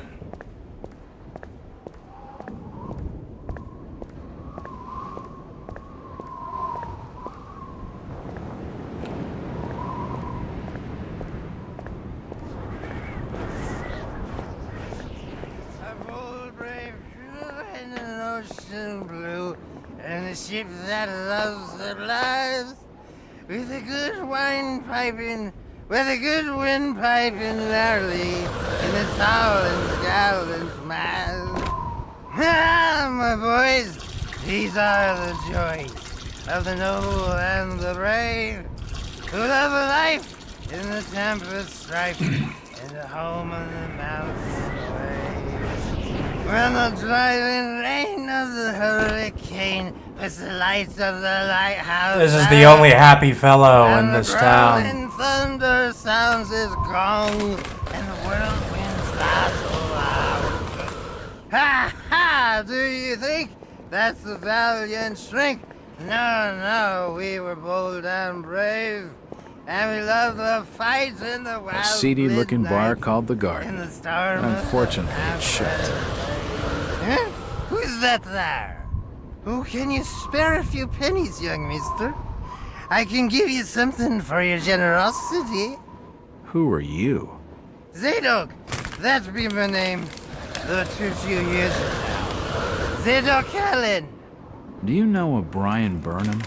Blue, and a ship that loves the lives, with a good wine piping, with a good wind piping early, in the tall and gallant mast. Ah, my boys, these are the joys of the noble and the brave, who love a life in the tempest strife, in the home of the mountain wave. When the driving rain of the hurricane puts the lights of the lighthouse This is the only happy fellow in this town. And thunder sounds his gong, and the whirlwinds rattle out. Ha ha! Do you think that's the valiant shrink? No, we were bold and brave, and we loved the fight in the wild. A seedy-looking bar called the Garden. In the storm. Unfortunately, it's shut. Huh? Who's that there? Oh, can you spare a few pennies, young mister? I can give you something for your generosity. Who are you? Zadok! That be my name. Though too few years now. Zadok Allen. Do you know a Brian Burnham?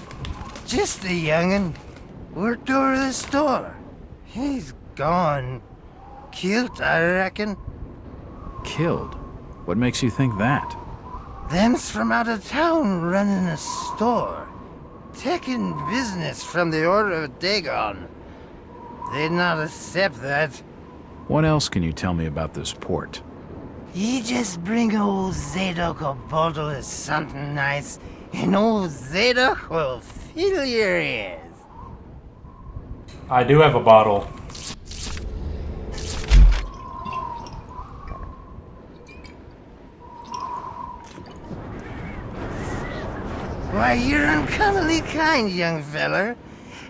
Just a young'un. Worked over the store. He's gone. Killed, I reckon. Killed? What makes you think that? Them's from out of town running a store. Taking business from the Order of Dagon. They'd not accept that. What else can you tell me about this port? You just bring old Zadok a bottle of something nice, and old Zadok will fill your ears. I do have a bottle. Why, you're uncommonly kind, young feller.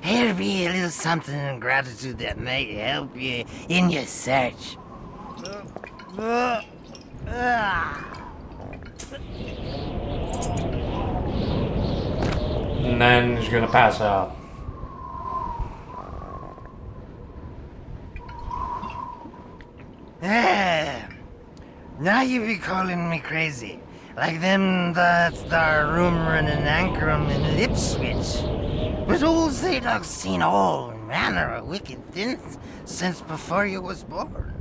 Here be a little something in gratitude that may help you in your search. And then he's gonna pass out. Now you be calling me crazy. Like them that's there rumoring and anchoring in Ipswich. But old Zadok's seen all manner of wicked things since before you was born.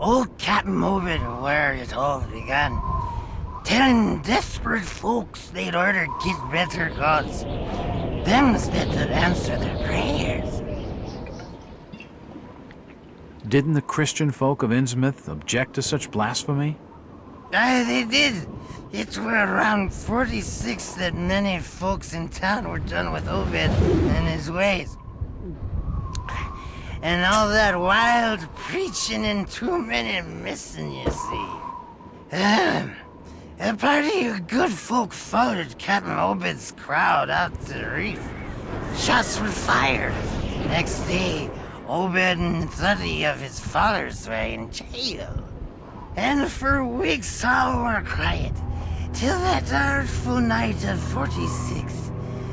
Old Captain Morbid where it all began. Telling desperate folks they'd order get better gods. Them's that would answer their prayers. Didn't the Christian folk of Innsmouth object to such blasphemy? Aye, they did. It were around 46 that many folks in town were done with Obed and his ways. And all that wild preaching and too many missing, you see. A party of good folk followed Captain Obed's crowd out to the reef. Shots were fired. Next day, Obed and 30 of his followers were in jail. And for weeks all were quiet, till that artful night of 46.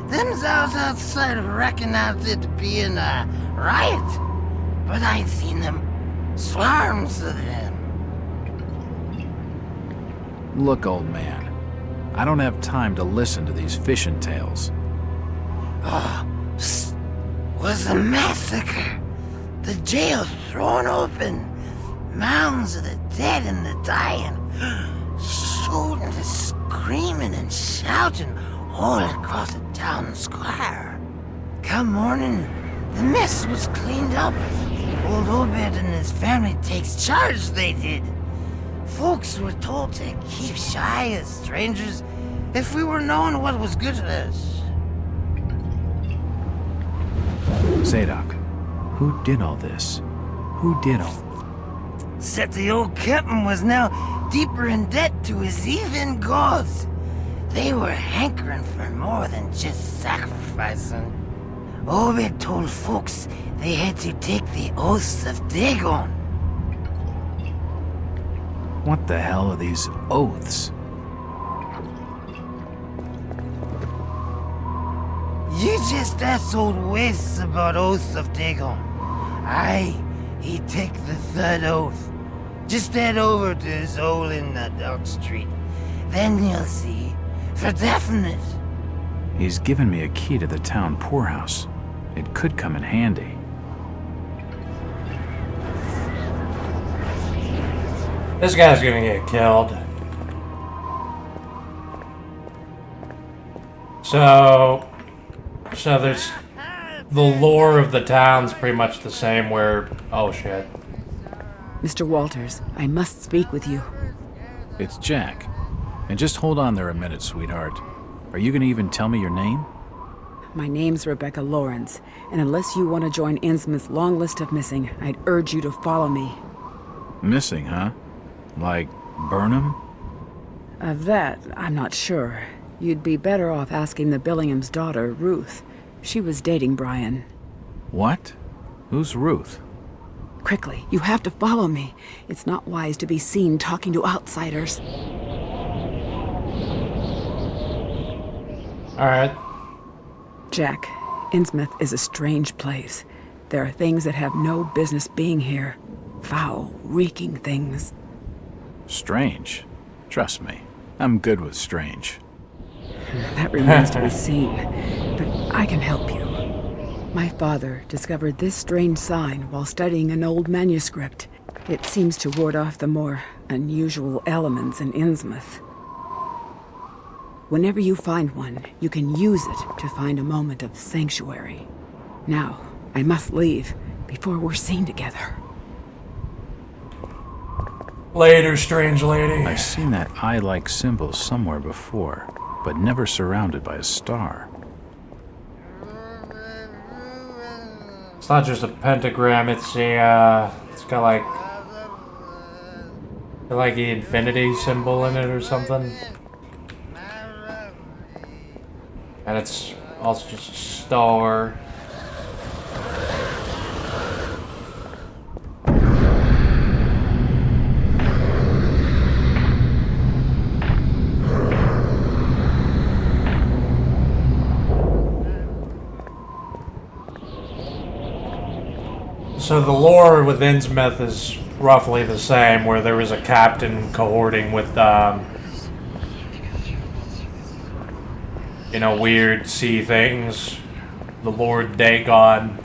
Them's out outside reckoned out it being a riot. But I'd seen them. Swarms of them. Look, old man, I don't have time to listen to these fishing tales. Oh, was a massacre. The jail thrown open. Mounds of the dead and the dying. Shooting, screaming and shouting all across the town square. Come morning, the mess was cleaned up. Old Obed and his family takes charge, they did. Folks were told to keep shy as strangers if we were knowing what was good for us. Zadok, who did all this? Who did all? Said the old captain was now deeper in debt to his heathen gods. They were hankering for more than just sacrificing. Obed told folks they had to take the oaths of Dagon. What the hell are these oaths? You just asked old Wes about oaths of Dagon. Aye, he take the third oath. Just head over to his hole in the Dark Street. Then you'll see, for definite. He's given me a key to the town poorhouse. It could come in handy. This guy's gonna get killed. So there's the lore of the town's pretty much the same where, oh shit. Mr. Walters, I must speak with you. It's Jack. And just hold on there a minute, sweetheart. Are you gonna even tell me your name? My name's Rebecca Lawrence, and unless you want to join Innsmouth's long list of missing, I'd urge you to follow me. Missing, huh? Like Burnham? Of that, I'm not sure. You'd be better off asking the Billingham's daughter, Ruth. She was dating Brian. What? Who's Ruth? Quickly, you have to follow me. It's not wise to be seen talking to outsiders. Alright. Jack, Innsmouth is a strange place. There are things that have no business being here. Foul, reeking things. Strange. Trust me, I'm good with strange. That remains to be seen, but I can help you. My father discovered this strange sign while studying an old manuscript. It seems to ward off the more unusual elements in Innsmouth. Whenever you find one, you can use it to find a moment of sanctuary. Now, I must leave before we're seen together. Later, strange lady. I've seen that eye-like symbol somewhere before, but never surrounded by a star. It's not just a pentagram, it's a, it's got like the infinity symbol in it or something. And it's also just a star. So the lore with Innsmouth is roughly the same, where there was a captain cohorting with, you know, weird sea things. The Lord Dagon.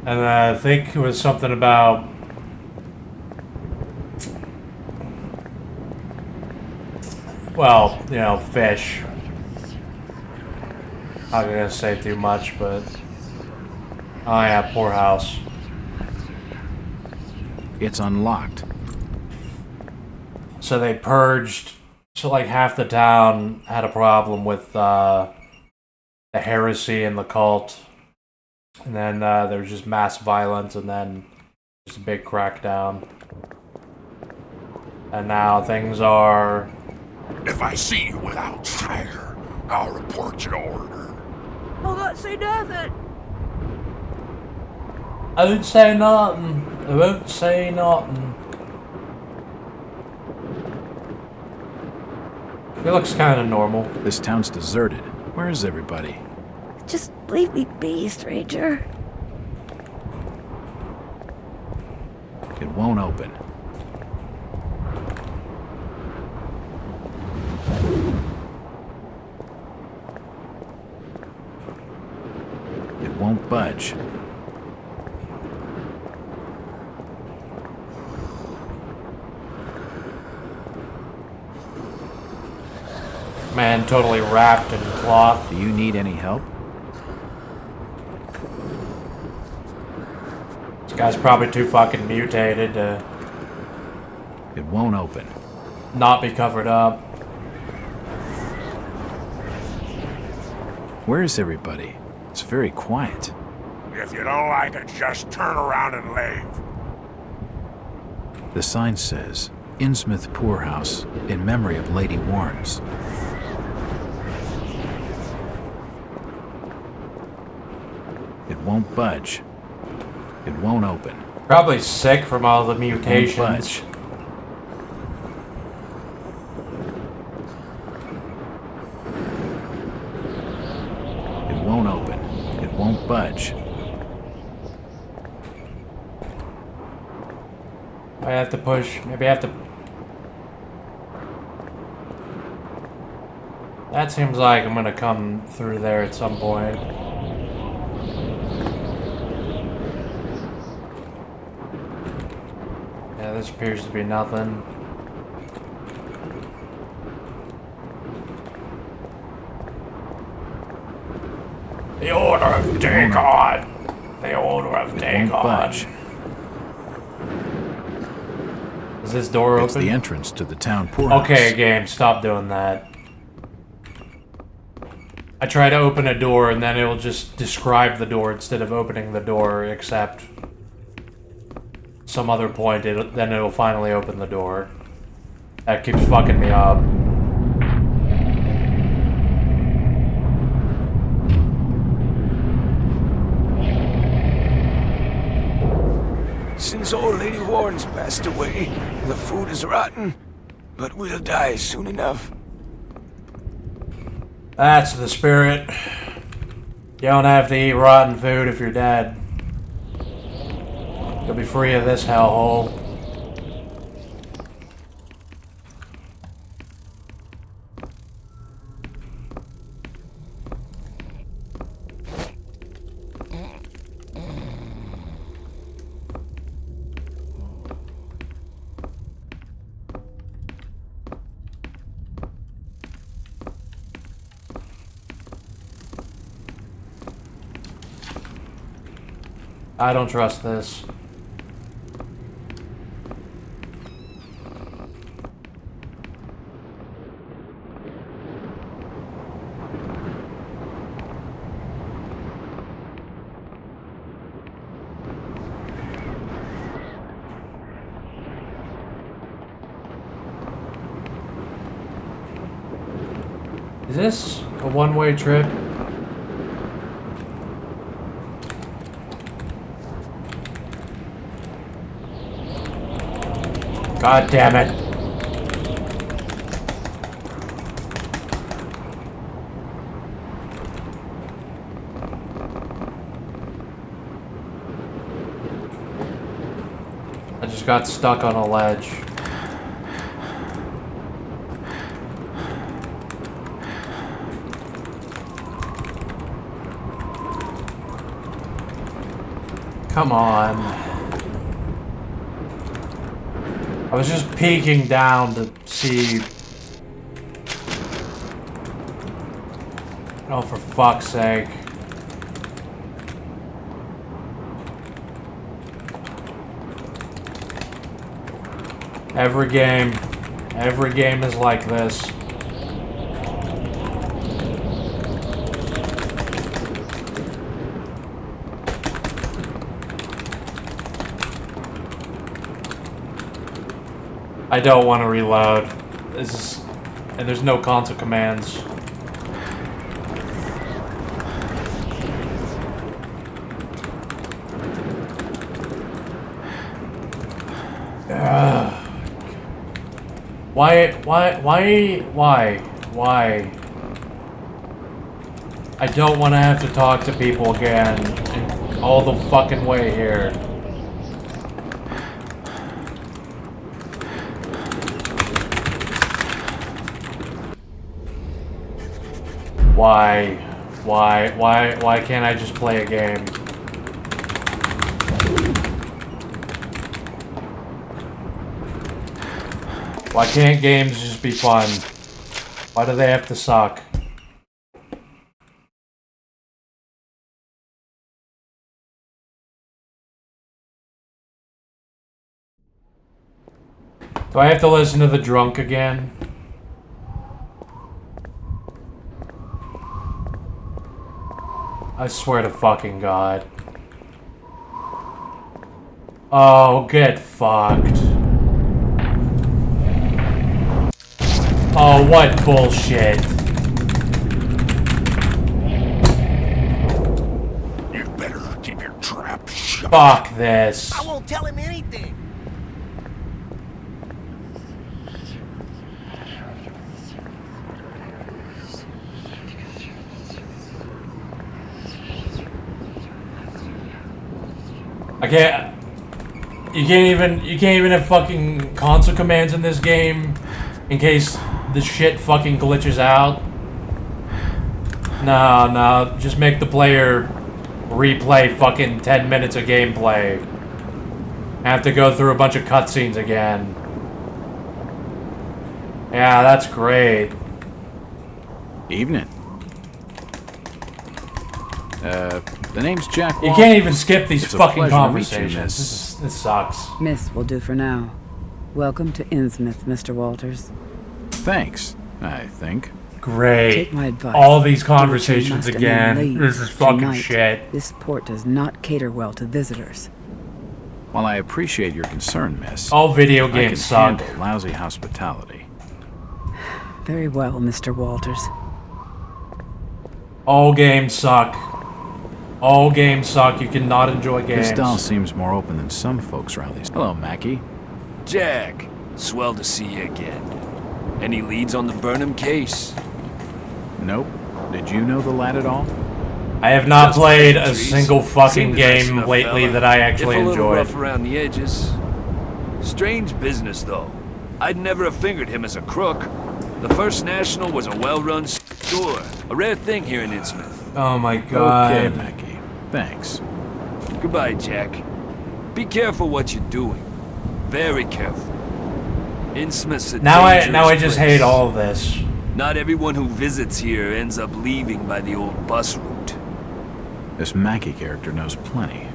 And I think it was something about... well, you know, fish. Not gonna say too much, but... oh yeah, poor house. It's unlocked. So they purged. So like half the town had a problem with the heresy and the cult, and then there was just mass violence, and then just a big crackdown. And now things are. If I see you without fire, I'll report your order. I'll not say nothing. I won't say nothing. I won't say nothing. It looks kind of normal. This town's deserted. Where is everybody? Just leave me be, stranger. It won't open. It won't budge. Man, totally wrapped in cloth. Do you need any help? This guy's probably too fucking mutated to It won't open. not be covered up. Where is everybody? It's very quiet. If you don't like it, just turn around and leave. The sign says, Innsmouth Poorhouse, in memory of Lady Warrens. It won't budge. It won't open. Probably sick from all the mutations. Won't budge. It won't open. It won't budge. I have to push. Maybe I have to. That seems like I'm gonna come through there at some point. Yeah, this appears to be nothing. The Order of Dagon! The Order of Dagon! Is this door open? It's the entrance to the town poorhouse. Okay, game, stop doing that. I try to open a door and then it will just describe the door instead of opening the door, except some other point, then it'll finally open the door. That keeps fucking me up. Since old Lady Warren's passed away, the food is rotten, but we'll die soon enough. That's the spirit. You don't have to eat rotten food if you're dead. You'll be free of this hellhole. I don't trust this. Is this a one-way trip? God damn it. I just got stuck on a ledge. Come on. I was just peeking down to see. Oh, for fuck's sake. Every game. Every game is like this. I don't want to reload. This is... And there's no console commands. Why? I don't want to have to talk to people again. All the fucking way here. Why can't I just play a game? Why can't games just be fun? Why do they have to suck? Do I have to listen to the drunk again? I swear to fucking God. Oh, get fucked. Oh, what bullshit. You better keep your trap shut. Fuck this. I won't tell him anything. I can't. You can't even have fucking console commands in this game in case the shit fucking glitches out. No, just make the player replay fucking 10 minutes of gameplay. Have to go through a bunch of cutscenes again. Yeah, that's great. Evening. The name's Jack Walker. You can't even skip these It's a fucking pleasure to meet you, conversations. This sucks. Miss will do for now. Welcome to Innsmouth, Mr. Walters. Thanks, I think. Great. Take my advice. All these Do what you conversations must and again. then leave. This is fucking Tonight, shit. This port does not cater well to visitors. While I appreciate your concern, miss, all video I games can suck. handle lousy hospitality. Very well, Mr. Walters. All games suck. All games suck. You cannot enjoy games. This doll seems more open than some folks around these. Hello, Mackie. Jack, swell to see you again. Any leads on the Burnham case? Nope. Did you know the lad at all? I have not Just played a pleasantries. single fucking Seemed a nice game enough lately fella. that I actually If a little enjoyed. rough around the edges. Strange business, though. I'd never have fingered him as a crook. The First National was a well-run store, a rare thing here in Innsmouth. Oh my God. Okay, Mackie. Thanks. Goodbye, Jack. Be careful what you're doing. Very careful. Innsmouth's a Now I dangerous just place. hate all of this. Not everyone who visits here ends up leaving by the old bus route. This Mackie character knows plenty,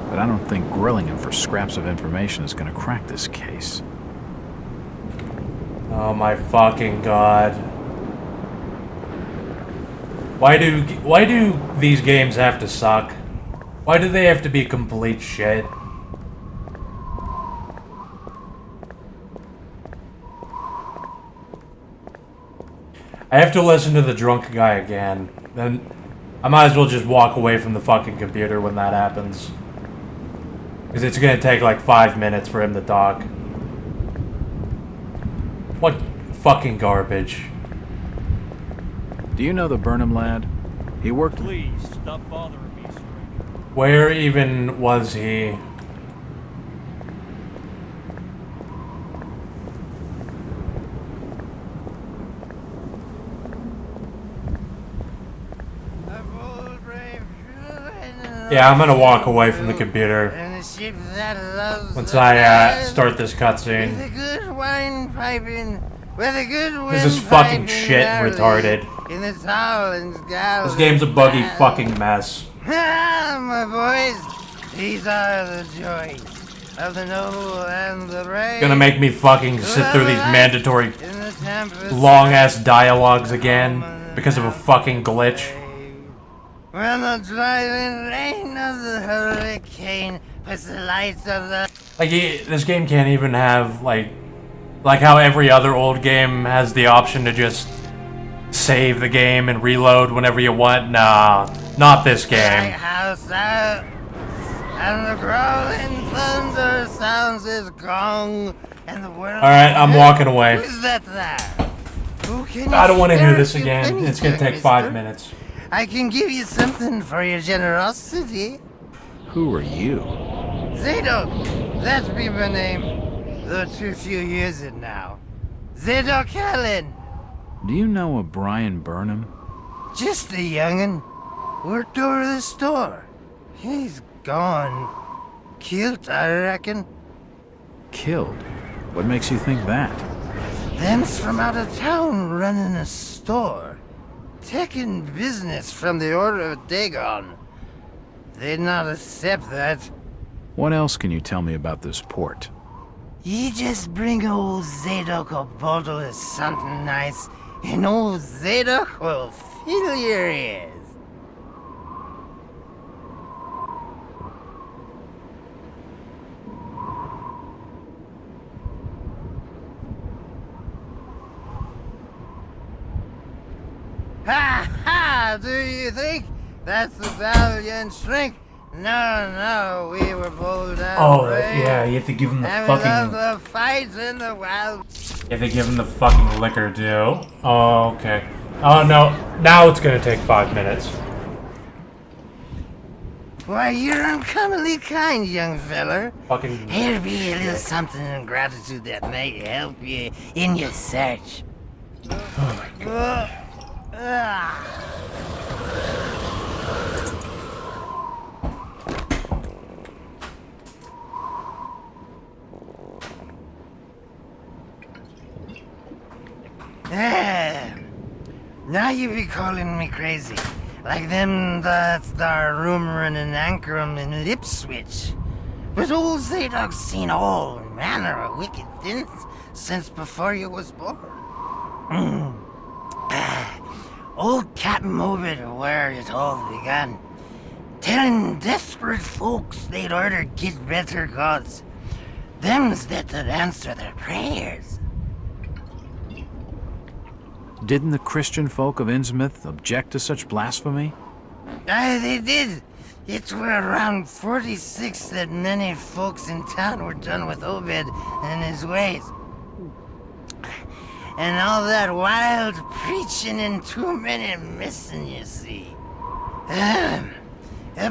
but I don't think grilling him for scraps of information is going to crack this case. Oh my fucking God. Why do these games have to suck? Why do they have to be complete shit? I have to listen to the drunk guy again. Then I might as well just walk away from the fucking computer when that happens. Because it's gonna take like 5 minutes for him to talk. What fucking garbage. Do you know the Burnham lad? He worked... Please, stop bothering me, stranger. Where even was he? Yeah, I'm gonna walk away from the computer once I start this cutscene. This is fucking shit retarded. This game's a buggy fucking mess. Ah, my boys, these are the joys. of the noble and the brave. Gonna make me fucking sit through these mandatory long-ass dialogues again because of a fucking glitch. When the driving rain of the hurricane puts the lights of the... Like, this game can't even have, like how every other old game has the option to just save the game and reload whenever you want. Nah, not this game. House out, and the growling thunder sounds his gong, and the world... Alright, I'm walking away. Who's that there? Who can I don't want to hear this you again. anything, It's gonna take mister? 5 minutes. I can give you something for your generosity. Who are you? Zadok, that be my name. Though too few years it now. Zadok Allen. Do you know a Brian Burnham? Just a young'un. Worked over the store. He's gone. Killed, I reckon. Killed? What makes you think that? Them's from out of town running a store. Taking business from the Order of Dagon. They'd not accept that. What else can you tell me about this port? You just bring old Zadok a bottle of something nice, and old Zadok will fill your ears. Ha ha! Do you think that's the valiant shrink? No, we were bold and Oh, brave. yeah, you have to give him the and fucking... we love the fights in the wild. You have to give him the fucking liquor, too. Oh, okay. Oh, no. Now it's gonna take 5 minutes. Why, you're uncommonly kind, young feller. Fucking... Here be a little something in gratitude that may help you in your search. Oh, my God. Now you be calling me crazy. Like them that's there rumoring in Ankrum and Ipswich. But old Zadok's seen all manner of wicked things since before you was born. Old Captain Obed where it all began. Telling desperate folks they'd order get better gods. Them's that'd answer their prayers. Didn't the Christian folk of Innsmouth object to such blasphemy? Aye, they did. It were around 46 that many folks in town were done with Obed and his ways. And all that wild preaching and too many missing, you see. A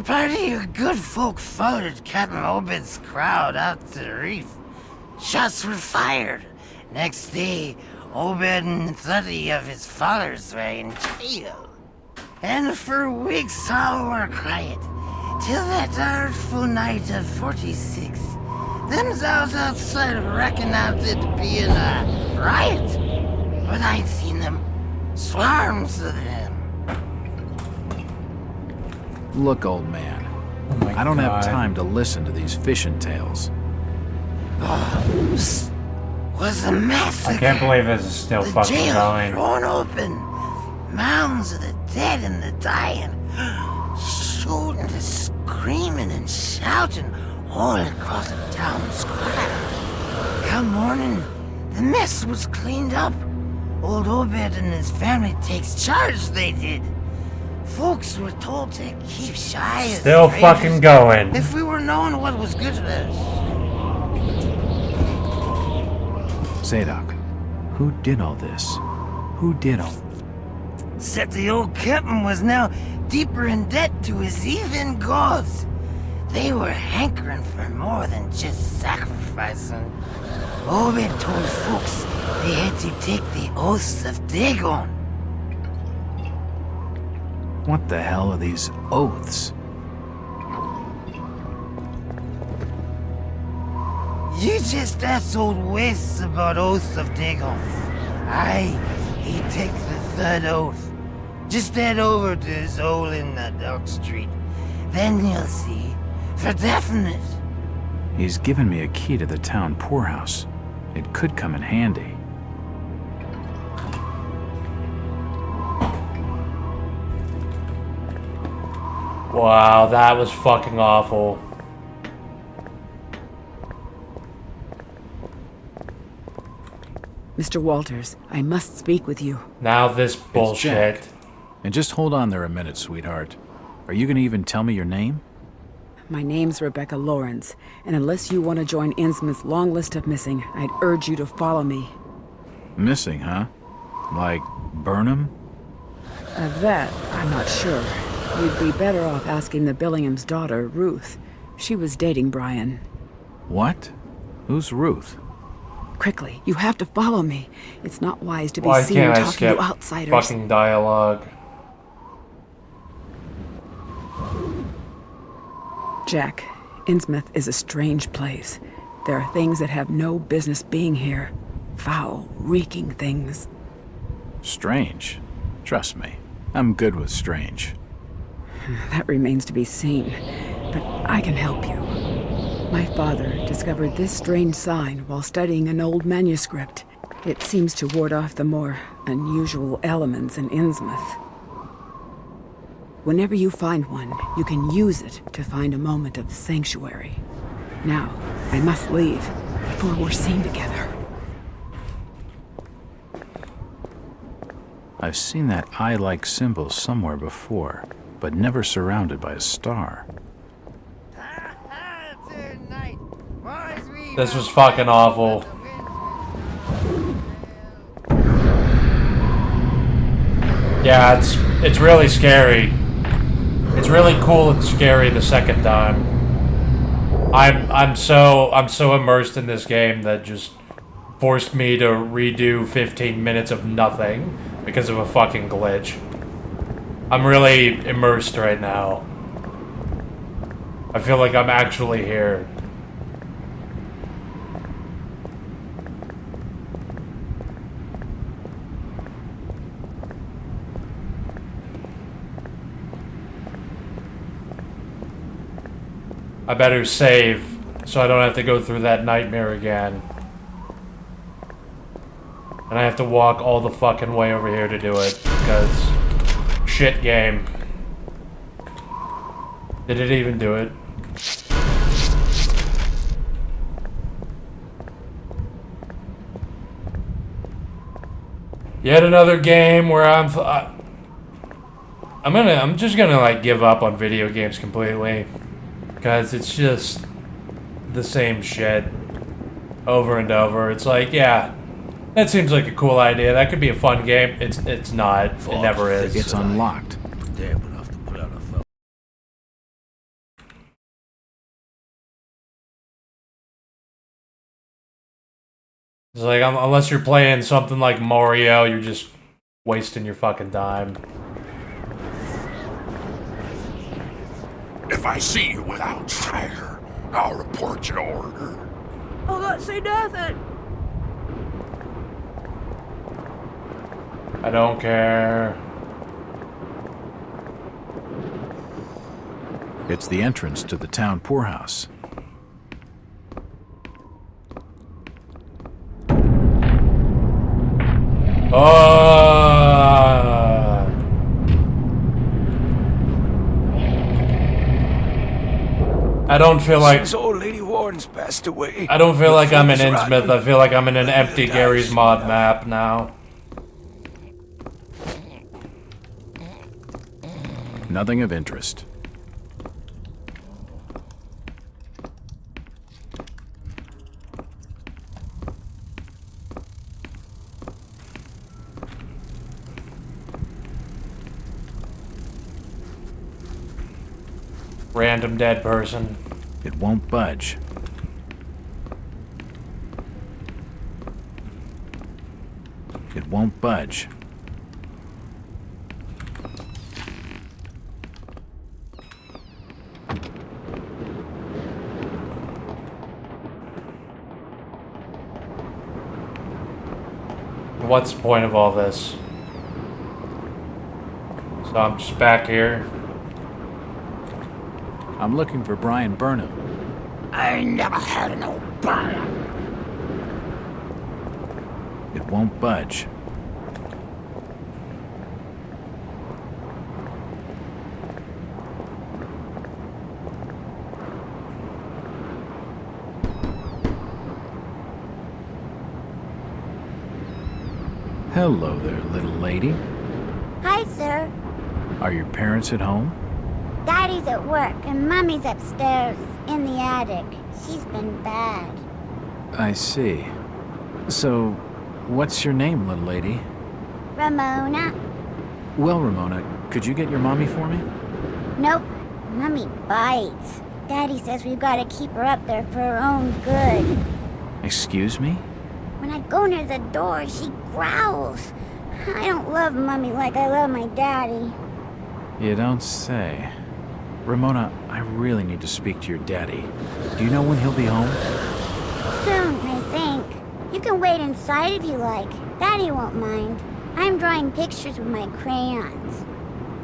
party of good folk followed Captain Obed's crowd out to the reef. Shots were fired. Next day, Obed and 30 of his followers were in jail. And for weeks all were quiet, till that artful night of 46. Them's out outside reckoned out it being a riot. But I'd seen them, swarms of them. Look, old man, Oh my I don't God. have time to listen to these fishing tales. Was a massacre. I can't believe this is still The fucking jail going. thrown open. Mounds of the dead and the dying. Shooting, screaming and shouting all across the town square. Come morning, the mess was cleaned up. Old Obed and his family takes charge, they did. Folks were told to keep shy as Still strangers fucking going. if we were knowing what was good for us. Zadok, who did all this? Who did all... Except the old captain was now deeper in debt to his heathen gods. They were hankering for more than just sacrificing. Obed told folks they had to take the oaths of Dagon. What the hell are these oaths? You just asked old Wes about oaths of Dagon. Aye, he take the third oath. Just head over to his hole in the Dock Street. Then you'll see, for definite. He's given me a key to the town poorhouse. It could come in handy. Wow, that was fucking awful. Mr. Walters, I must speak with you. Now this It's bullshit. Jack. And just hold on there a minute, sweetheart. Are you gonna even tell me your name? My name's Rebecca Lawrence, and unless you want to join Innsmouth's long list of missing, I'd urge you to follow me. Missing, huh? Like Burnham? Of that, I'm not sure. You'd be better off asking the Billingham's daughter, Ruth. She was dating Brian. What? Who's Ruth? Quickly, you have to follow me. It's not wise to be Why seen can't I talking skip to outsiders. fucking dialogue? Jack, Innsmouth is a strange place. There are things that have no business being here. Foul, reeking things. Strange. Trust me, I'm good with strange. That remains to be seen, but I can help you. My father discovered this strange sign while studying an old manuscript. It seems to ward off the more unusual elements in Innsmouth. Whenever you find one, you can use it to find a moment of sanctuary. Now, I must leave before we're seen together. I've seen that eye-like symbol somewhere before, but never surrounded by a star. This was fucking awful. Yeah, it's really scary. It's really cool and scary the second time. I'm so immersed in this game that just forced me to redo 15 minutes of nothing because of a fucking glitch. I'm really immersed right now. I feel like I'm actually here. I better save so I don't have to go through that nightmare again. And I have to walk all the fucking way over here to do it because shit game. Did it even do it? Yet another game where I'm just gonna like give up on video games completely. Because it's just the same shit over and over. It's like, yeah, that seems like a cool idea. That could be a fun game. It's not. It never is. It's unlocked. Damn enough to put out a fella. It's like, unless you're playing something like Mario, you're just wasting your fucking time. If I see you without fire, I'll report your order. I'll not say nothing. I don't care. It's the entrance to the town poorhouse. I don't feel like Since old Lady Warren's passed away. I don't feel like I'm in the Innsmouth. I feel like I'm in an empty Gary's Mod map now. Nothing of interest. Random dead person. It won't budge. It won't budge. What's the point of all this? So I'm just back here. I'm looking for Brian Burnham. I ain't never had no brother. It won't budge. Hello there, little lady. Hi, sir. Are your parents at home? Daddy's at work and Mummy's upstairs in the attic. She's been bad. I see. So, what's your name, little lady? Ramona? Well, Ramona, could you get your mommy for me? Nope. Mummy bites. Daddy says we've got to keep her up there for her own good. Excuse me? When I go near the door, she growls. I don't love Mummy like I love my daddy. You don't say. Ramona, I really need to speak to your daddy. Do you know when he'll be home? Soon, I think. You can wait inside if you like. Daddy won't mind. I'm drawing pictures with my crayons.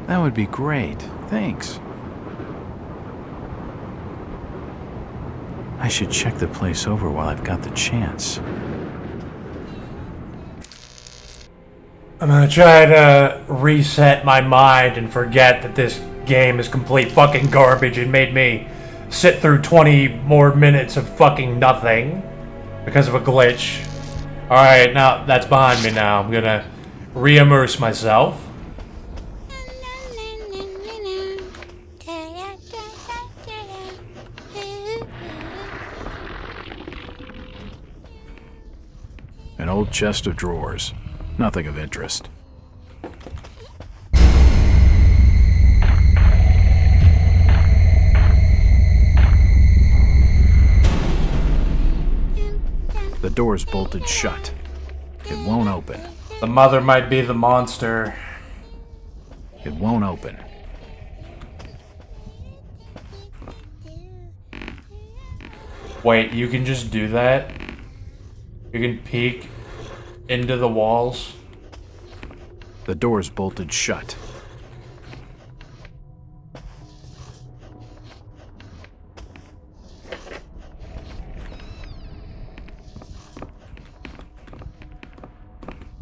That would be great. Thanks. I should check the place over while I've got the chance. I'm gonna try to reset my mind and forget that this game is complete fucking garbage and made me sit through 20 more minutes of fucking nothing because of a glitch. Alright, now that's behind me now. I'm gonna re-immerse myself. An old chest of drawers. Nothing of interest. The door's bolted shut. It won't open. The mother might be the monster. It won't open. Wait, you can just do that? You can peek into the walls? The door's bolted shut.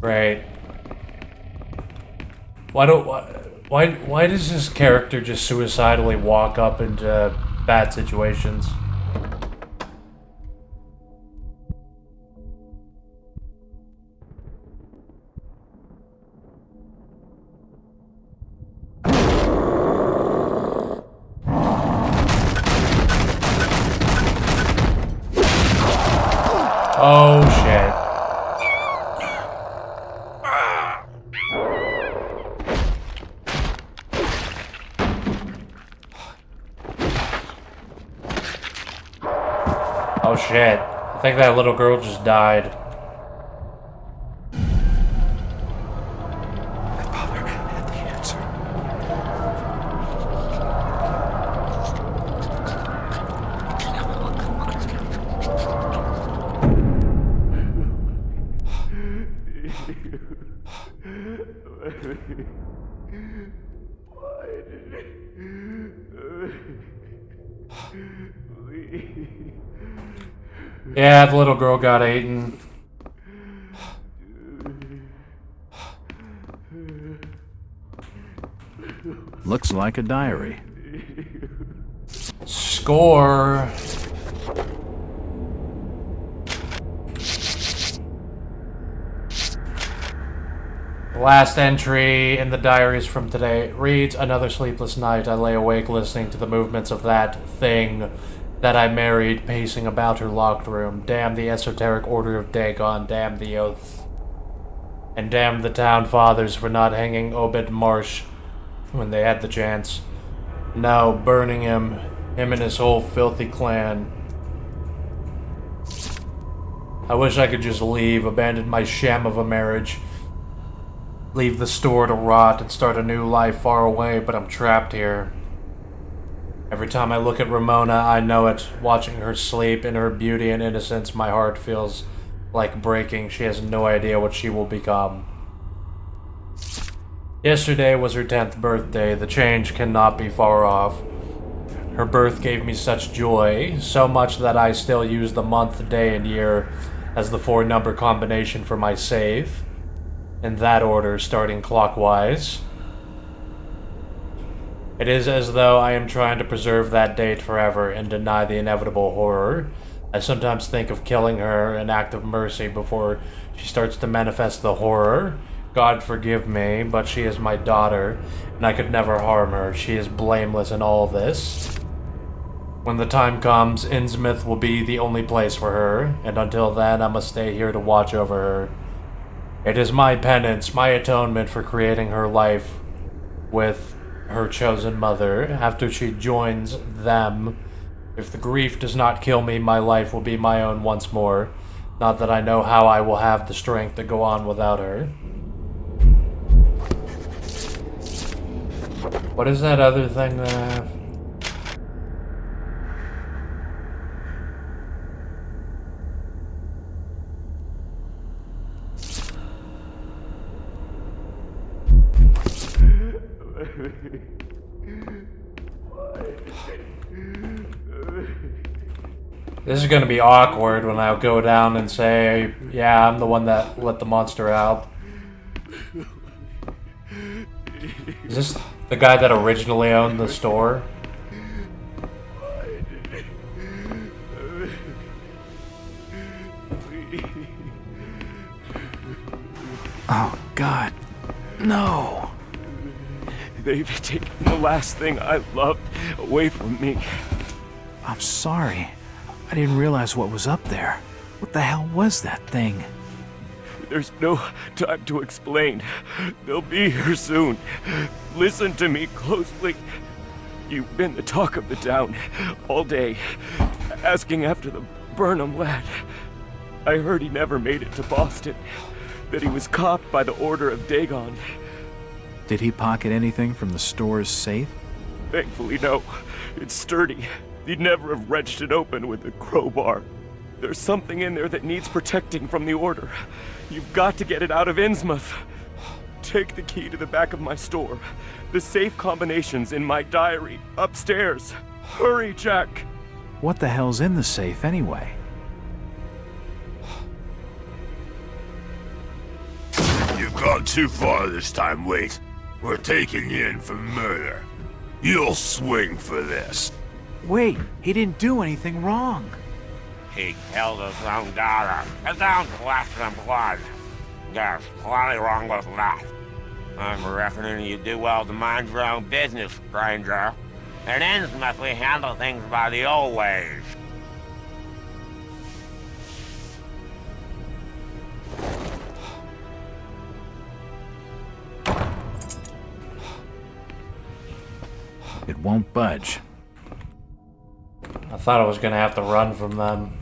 Right. Why does this character just suicidally walk up into bad situations? Oh shit. Oh shit. I think that little girl just died. Yeah, the little girl got eaten. Looks like a diary. Score. Last entry in the diaries from today reads, another sleepless night. I lay awake listening to the movements of that thing that I married pacing about her locked room. Damn the esoteric order of Dagon. Damn the oath. And damn the town fathers for not hanging Obed Marsh when they had the chance. No, burning him and his whole filthy clan. I wish I could just leave, abandon my sham of a marriage, leave the store to rot and start a new life far away, but I'm trapped here. Every time I look at Ramona, I know it. Watching her sleep in her beauty and innocence, my heart feels like breaking. She has no idea what she will become. Yesterday was her 10th birthday. The change cannot be far off. Her birth gave me such joy, so much that I still use the month, day, and year as the 4-number combination for my save. In that order, starting clockwise. It is as though I am trying to preserve that date forever and deny the inevitable horror. I sometimes think of killing her, an act of mercy, before she starts to manifest the horror. God forgive me, but she is my daughter, and I could never harm her. She is blameless in all this. When the time comes, Innsmouth will be the only place for her, and until then I must stay here to watch over her. It is my penance, my atonement for creating her life with her chosen mother. After she joins them, if the grief does not kill me, my life will be my own once more. Not that I know how I will have the strength to go on without her. What is that other thing that I have? This is gonna be awkward when I go down and say, yeah, I'm the one that let the monster out. Is this the guy that originally owned the store? Oh, God. No. They've taken the last thing I loved away from me. I'm sorry. I didn't realize what was up there. What the hell was that thing? There's no time to explain. They'll be here soon. Listen to me closely. You've been the talk of the town all day, asking after the Burnham lad. I heard he never made it to Boston, that he was caught by the order of Dagon. Did he pocket anything from the store's safe? Thankfully, no. It's sturdy. He'd never have wrenched it open with a crowbar. There's something in there that needs protecting from the order. You've got to get it out of Innsmouth. Take the key to the back of my store. The safe combination's in my diary, upstairs. Hurry, Jack! What the hell's in the safe anyway? You've gone too far this time, Wait. We're taking you in for murder. You'll swing for this. Wait, he didn't do anything wrong. He killed his own daughter. It don't flesh and blood. There's plenty wrong with that. I'm reckoning you do well to mind your own business, stranger. In Innsmouth, we handle things by the old ways. It won't budge. I thought I was gonna have to run from them.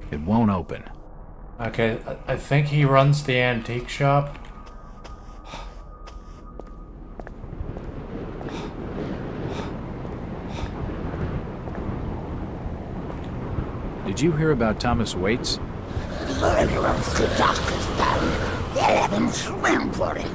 It won't open. Okay, I think he runs the antique shop. Did you hear about Thomas Waits? Murderers to doctor's pen. They'll have him swim for it.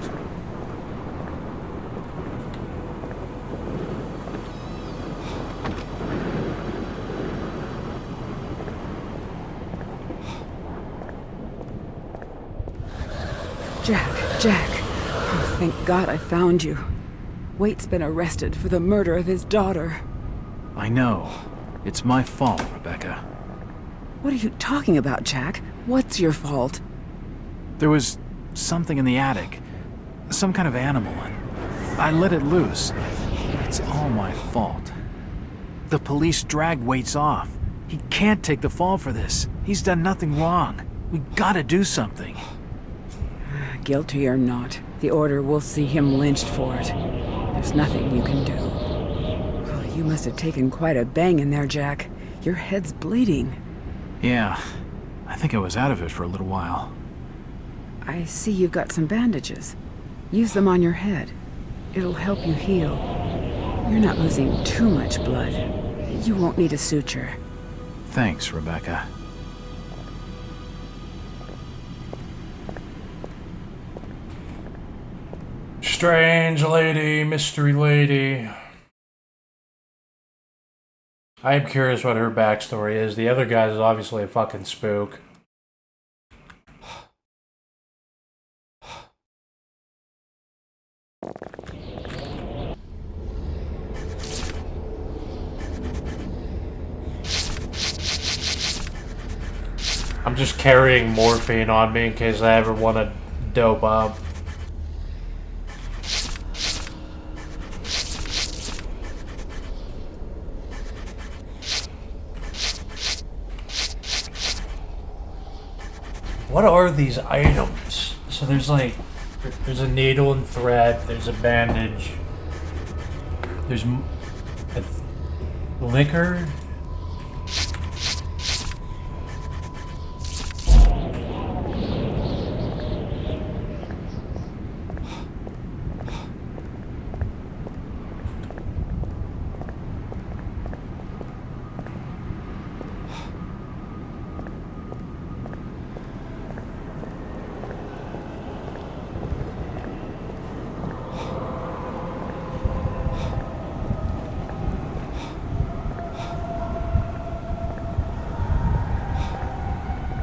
Jack. Oh, thank God I found you. Waite's been arrested for the murder of his daughter. I know. It's my fault, Rebecca. What are you talking about, Jack? What's your fault? There was something in the attic. Some kind of animal, and I let it loose. It's all my fault. The police dragged Waits off. He can't take the fall for this. He's done nothing wrong. We gotta do something. Guilty or not, the Order will see him lynched for it. There's nothing you can do. Oh, you must have taken quite a bang in there, Jack. Your head's bleeding. Yeah, I think I was out of it for a little while. I see you've got some bandages. Use them on your head. It'll help you heal. You're not losing too much blood. You won't need a suture. Thanks, Rebecca. Strange lady, mystery lady. I am curious what her backstory is. The other guy is obviously a fucking spook. I'm just carrying morphine on me in case I ever want to dope up. What are these items? So there's like, there's a needle and thread, there's a bandage, there's liquor.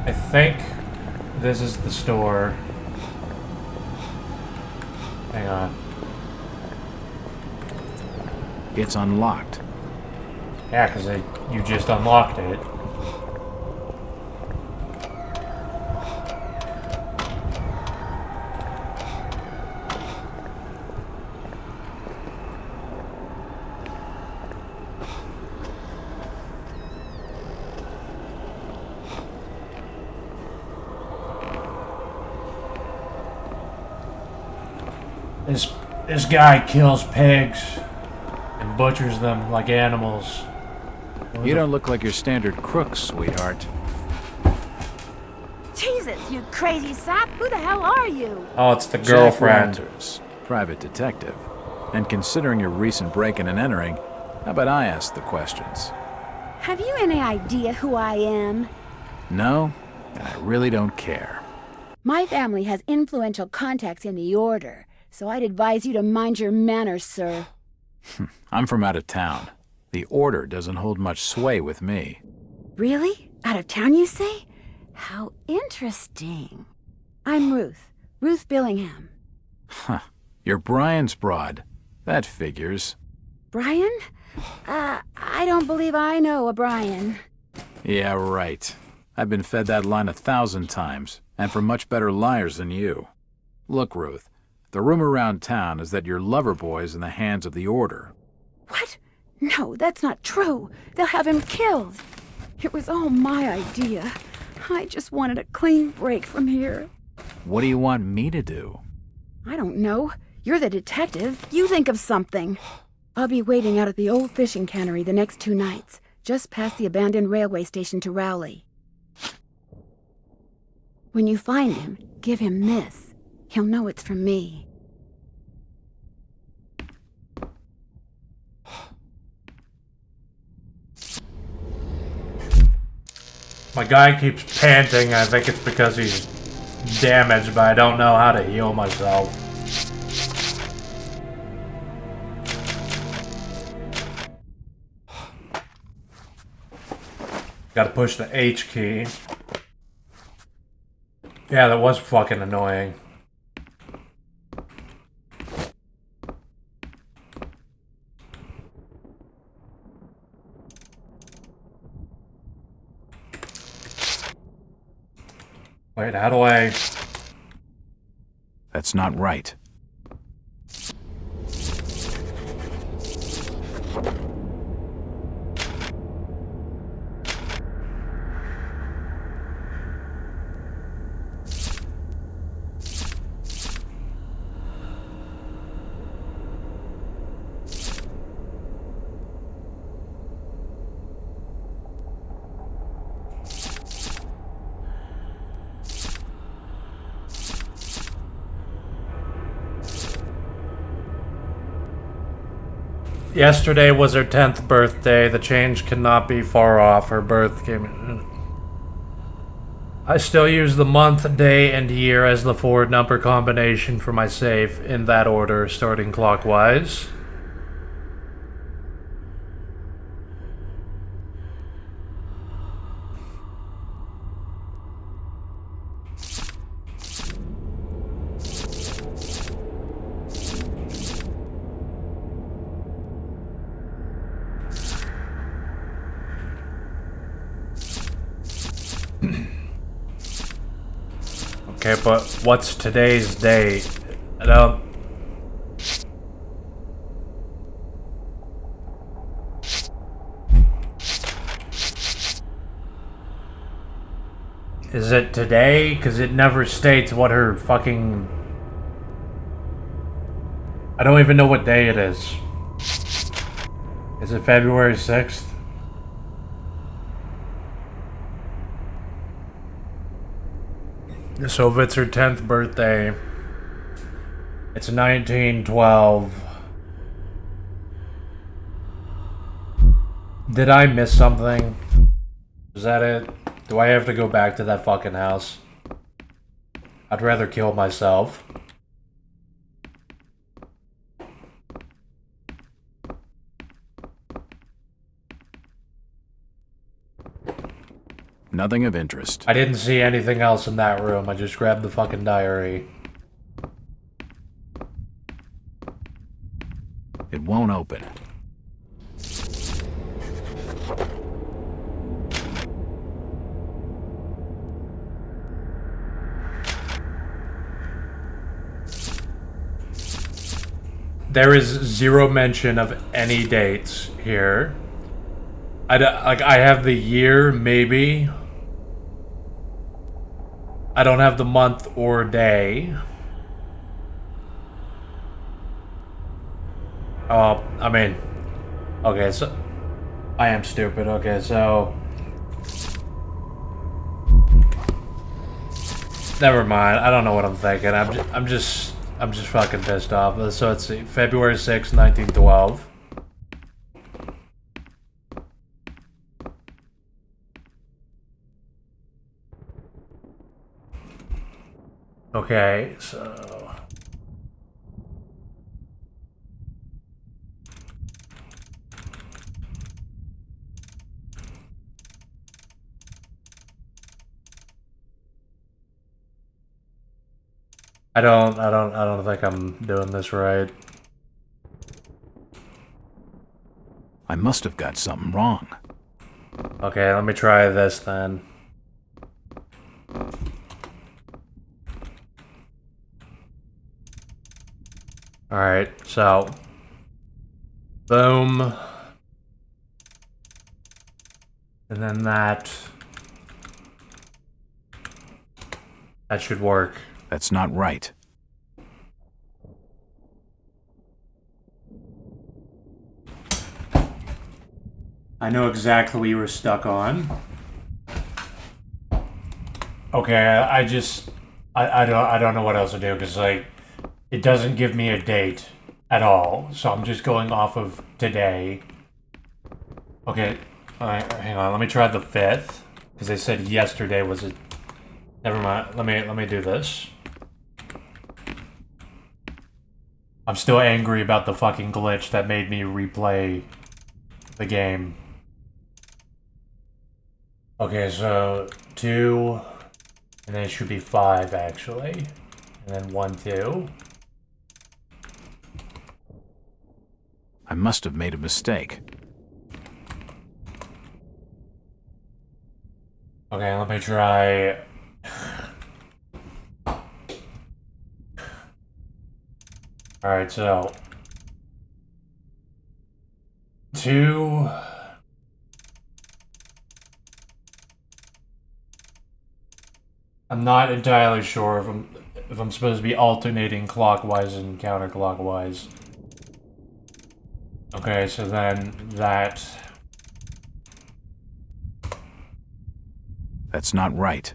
I think this is the store. Hang on. It's unlocked. Yeah, because you just unlocked it. This guy kills pigs and butchers them like animals. You don't look like your standard crook, sweetheart. Jesus, you crazy sap! Who the hell are you? Oh, it's the girlfriend. Jack Walters, private detective. And considering your recent break-in and entering, how about I ask the questions? Have you any idea who I am? No, and I really don't care. My family has influential contacts in the Order, so I'd advise you to mind your manners, sir. I'm from out of town. The Order doesn't hold much sway with me. Really? Out of town, you say? How interesting. I'm Ruth. Ruth Billingham. Huh. You're Brian's broad. That figures. Brian? I don't believe I know a Brian. Yeah, right. I've been fed that line 1,000 times, and from much better liars than you. Look, Ruth, the rumor around town is that your lover boy's in the hands of the Order. What? No, that's not true. They'll have him killed. It was all my idea. I just wanted a clean break from here. What do you want me to do? I don't know. You're the detective. You think of something. I'll be waiting out at the old fishing cannery the next 2 nights, just past the abandoned railway station to Rowley. When you find him, give him this. He'll know it's from me. My guy keeps panting. I think it's because he's damaged, but I don't know how to heal myself. Gotta push the H key. Yeah, that was fucking annoying. Wait, how do I... That's not right. Yesterday was her 10th birthday. The change cannot be far off. Her birth came... I still use the month, day, and year as the 4-number combination for my safe, in that order, starting clockwise. Okay, but what's today's date? I don't... Is it today? Because it never states what her fucking... I don't even know what day it is. Is it February 6th? So if it's her 10th birthday, it's 1912. Did I miss something? Is that it? Do I have to go back to that fucking house? I'd rather kill myself. Nothing of interest. I didn't see anything else in that room. I just grabbed the fucking diary. It won't open. There is zero mention of any dates here. I have the year, maybe. I don't have the month or day. Oh, I mean... Okay, so... I am stupid. Okay, so... Never mind. I don't know what I'm thinking. I'm just fucking pissed off. So let's see. February 6th, 1912. Okay, so... I don't think I'm doing this right. I must have got something wrong. Okay, let me try this then. Alright, so... Boom. And then that... That should work. That's not right. I know exactly what you were stuck on. Okay, I don't know what else to do, because, like, it doesn't give me a date at all, so I'm just going off of today. Okay, alright, hang on, let me try the 5th, because they said yesterday was a... Never mind, let me do this. I'm still angry about the fucking glitch that made me replay the game. Okay, so 2, and then it should be 5 actually, and then 1, 2. I must have made a mistake. Okay, let me try... Alright, so... 2... I'm not entirely sure if I'm supposed to be alternating clockwise and counterclockwise. Okay, so then that... That's not right.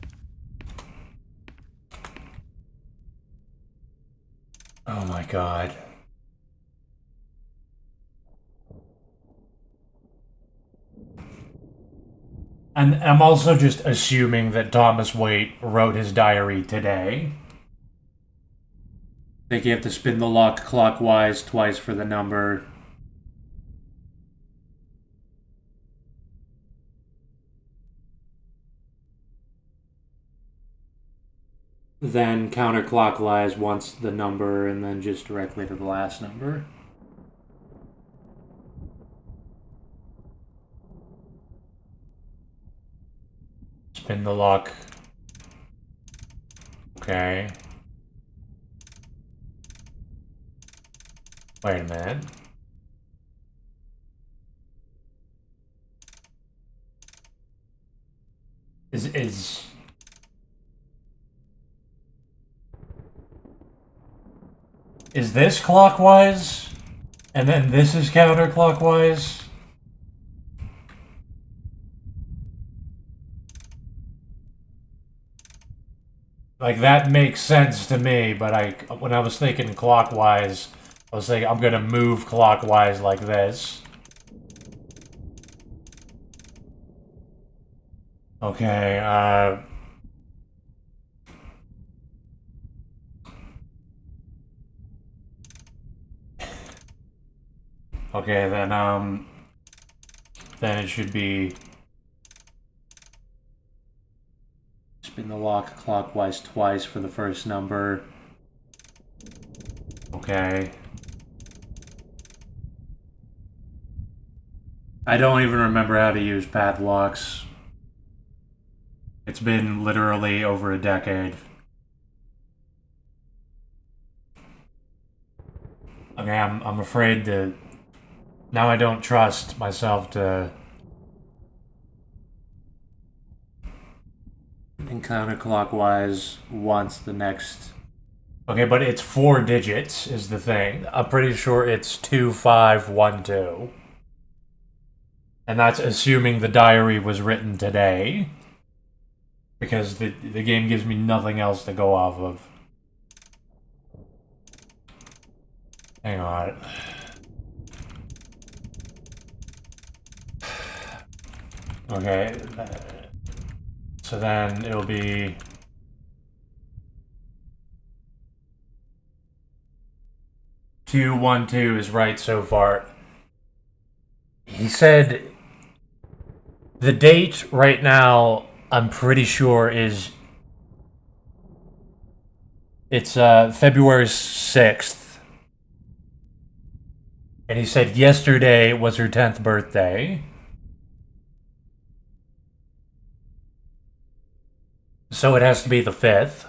Oh my god. And I'm also just assuming that Thomas Waite wrote his diary today. I think you have to spin the lock clockwise twice for the number. Then counterclockwise once the number, and then just directly to the last number. Spin the lock Okay. Wait a minute. Is this clockwise? And then this is counterclockwise? Like, that makes sense to me, but when I was thinking clockwise, I was thinking I'm gonna move clockwise like this. Okay, okay, then it should be... Spin the lock clockwise twice for the first number. Okay. I don't even remember how to use padlocks. It's been literally over a decade. Okay, I'm afraid to... Now I don't trust myself to... And counterclockwise once the next... Okay, but it's 4 digits is the thing. I'm pretty sure it's 2512. And that's assuming the diary was written today. Because the game gives me nothing else to go off of. Hang on. Okay. So then it'll be... Two, 1, 2 is right so far. He said the date right now, I'm pretty sure it's February 6th. And he said yesterday was her 10th birthday. So it has to be the 5th.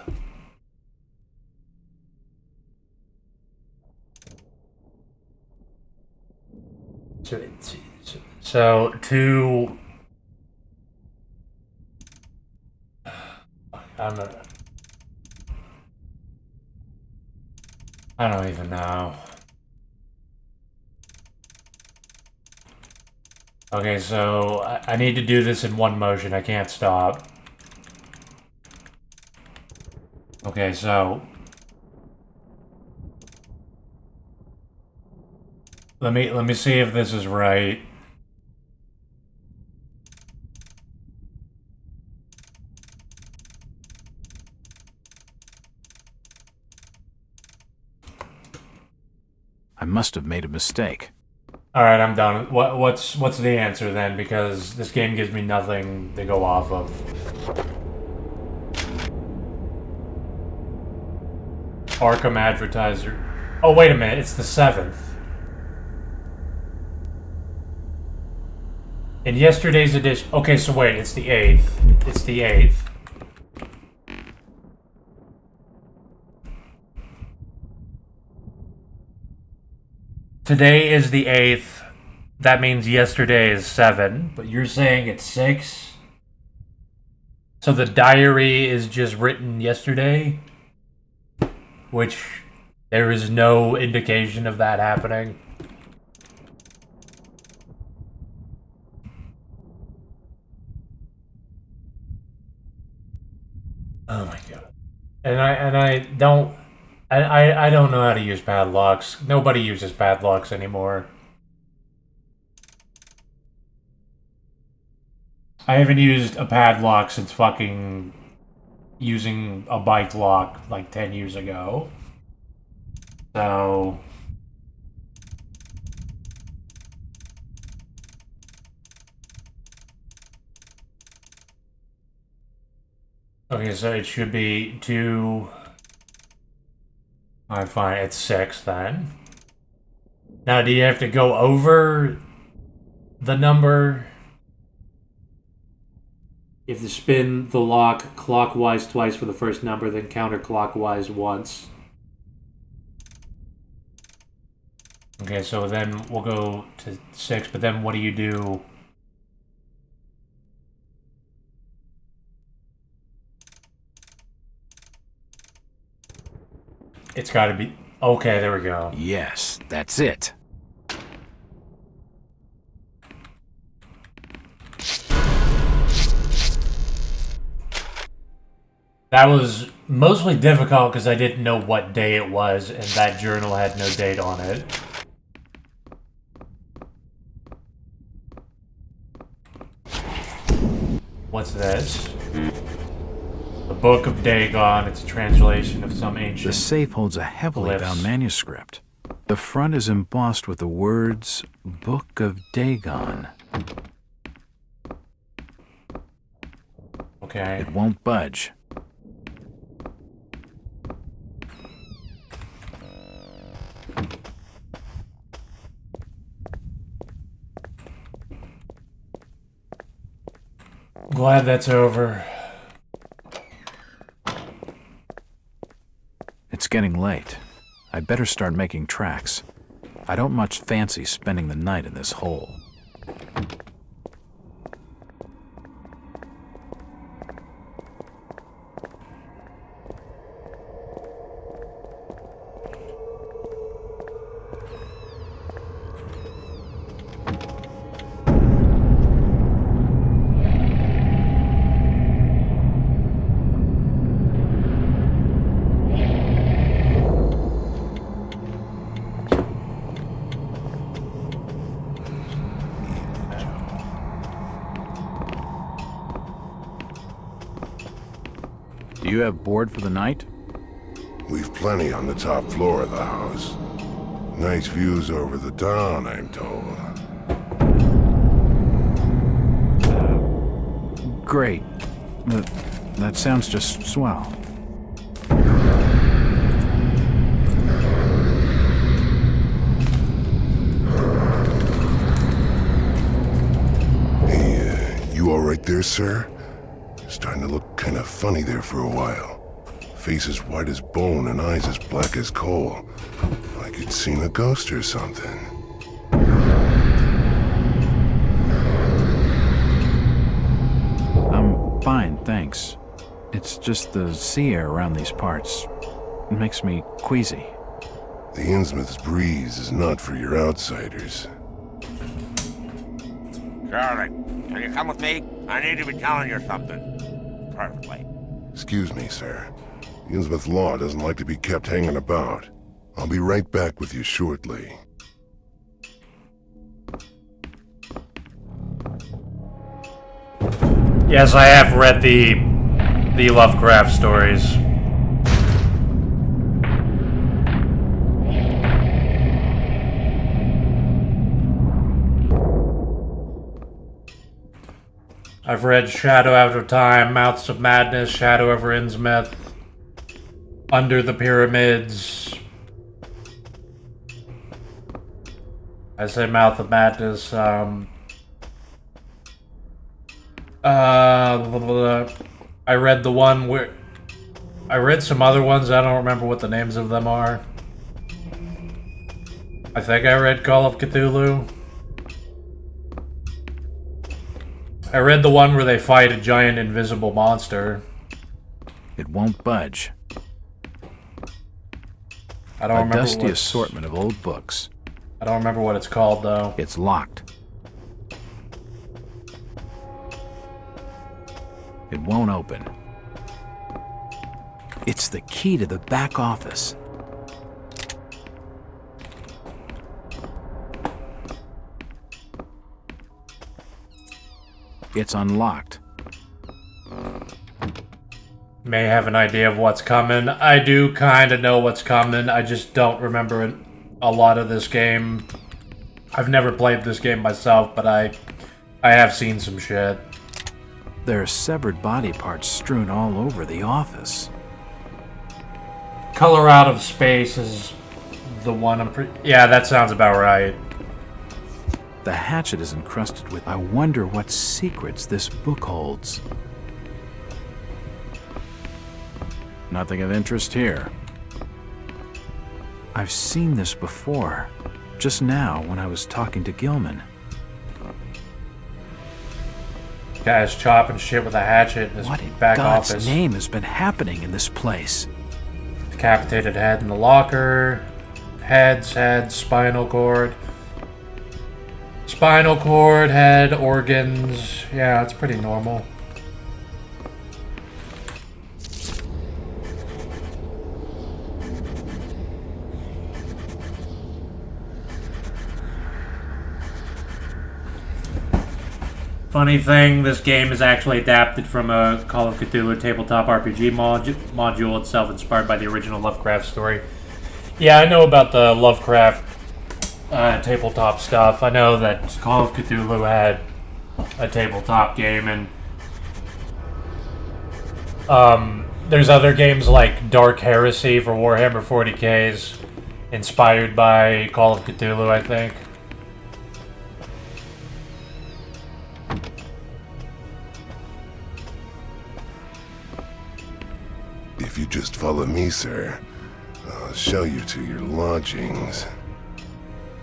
So, 2... I don't even know. Okay, so I need to do this in one motion. I can't stop. Okay, so let me see if this is right. I must have made a mistake. Alright, I'm done. What's the answer then? Because this game gives me nothing to go off of. Arkham Advertiser. Oh, wait a minute. It's the 7th. In yesterday's edition... Okay, so wait. It's the 8th. It's the 8th. Today is the 8th. That means yesterday is 7. But you're saying it's 6? So the diary is just written yesterday? Which there is no indication of that happening. Oh my god. And I don't know how to use padlocks. Nobody uses padlocks anymore. I haven't used a padlock since fucking using a bike lock like 10 years ago. So... Okay, so it should be 2... Alright, fine, it's 6 then. Now, do you have to go over the number? You have to spin the lock clockwise twice for the first number, then counterclockwise once. Okay, so then we'll go to 6, but then what do you do? It's gotta be... Okay, there we go. Yes, that's it. That was mostly difficult because I didn't know what day it was, and that journal had no date on it. What's this? The Book of Dagon. It's a translation of some ancient... The safe holds a heavily bound manuscript. The front is embossed with the words, Book of Dagon. Okay. It won't budge. Glad that's over. It's getting late. I'd better start making tracks. I don't much fancy spending the night in this hole. Do you have board for the night? We've plenty on the top floor of the house. Nice views over the town, I'm told. Great. That sounds just swell. Hey, you all right there, sir? Starting to look kind of funny there for a while. Face as white as bone and eyes as black as coal. Like you'd seen a ghost or something. I'm fine, thanks. It's just the sea air around these parts. It makes me queasy. The Innsmouth's breeze is not for your outsiders. Charlie, can you come with me? I need to be telling you something. Perfectly. Excuse me, sir. The Innsmouth law doesn't like to be kept hanging about. I'll be right back with you shortly. Yes, I have read the Lovecraft stories. I've read Shadow Out of Time, Mouths of Madness, Shadow over Innsmouth, Under the Pyramids. I say Mouth of Madness. I read the one where... I read some other ones, I don't remember what the names of them are. I think I read Call of Cthulhu. I read the one where they fight a giant invisible monster. It won't budge. I don't remember. A dusty assortment of old books. I don't remember what it's called, though. It's locked. It won't open. It's the key to the back office. It's unlocked. May have an idea of what's coming. I do kind of know what's coming. I just don't remember a lot of this game. I've never played this game myself, but I have seen some shit. There are severed body parts strewn all over the office. Color Out of Space is the one yeah, that sounds about right. The hatchet is encrusted with... I wonder what secrets this book holds. Nothing of interest here. I've seen this before. Just now, when I was talking to Gilman. Guy's chopping shit with a hatchet in his back God's office. name has been happening in this place? Decapitated head in the locker. Head, spinal cord. Spinal cord, head, organs. Yeah, it's pretty normal. Funny thing, this game is actually adapted from a Call of Cthulhu tabletop RPG module itself, inspired by the original Lovecraft story. Yeah, I know about the Lovecraft tabletop stuff. I know that Call of Cthulhu had a tabletop game, and there's other games like Dark Heresy for Warhammer 40Ks, inspired by Call of Cthulhu, I think. If you just follow me, sir, I'll show you to your lodgings.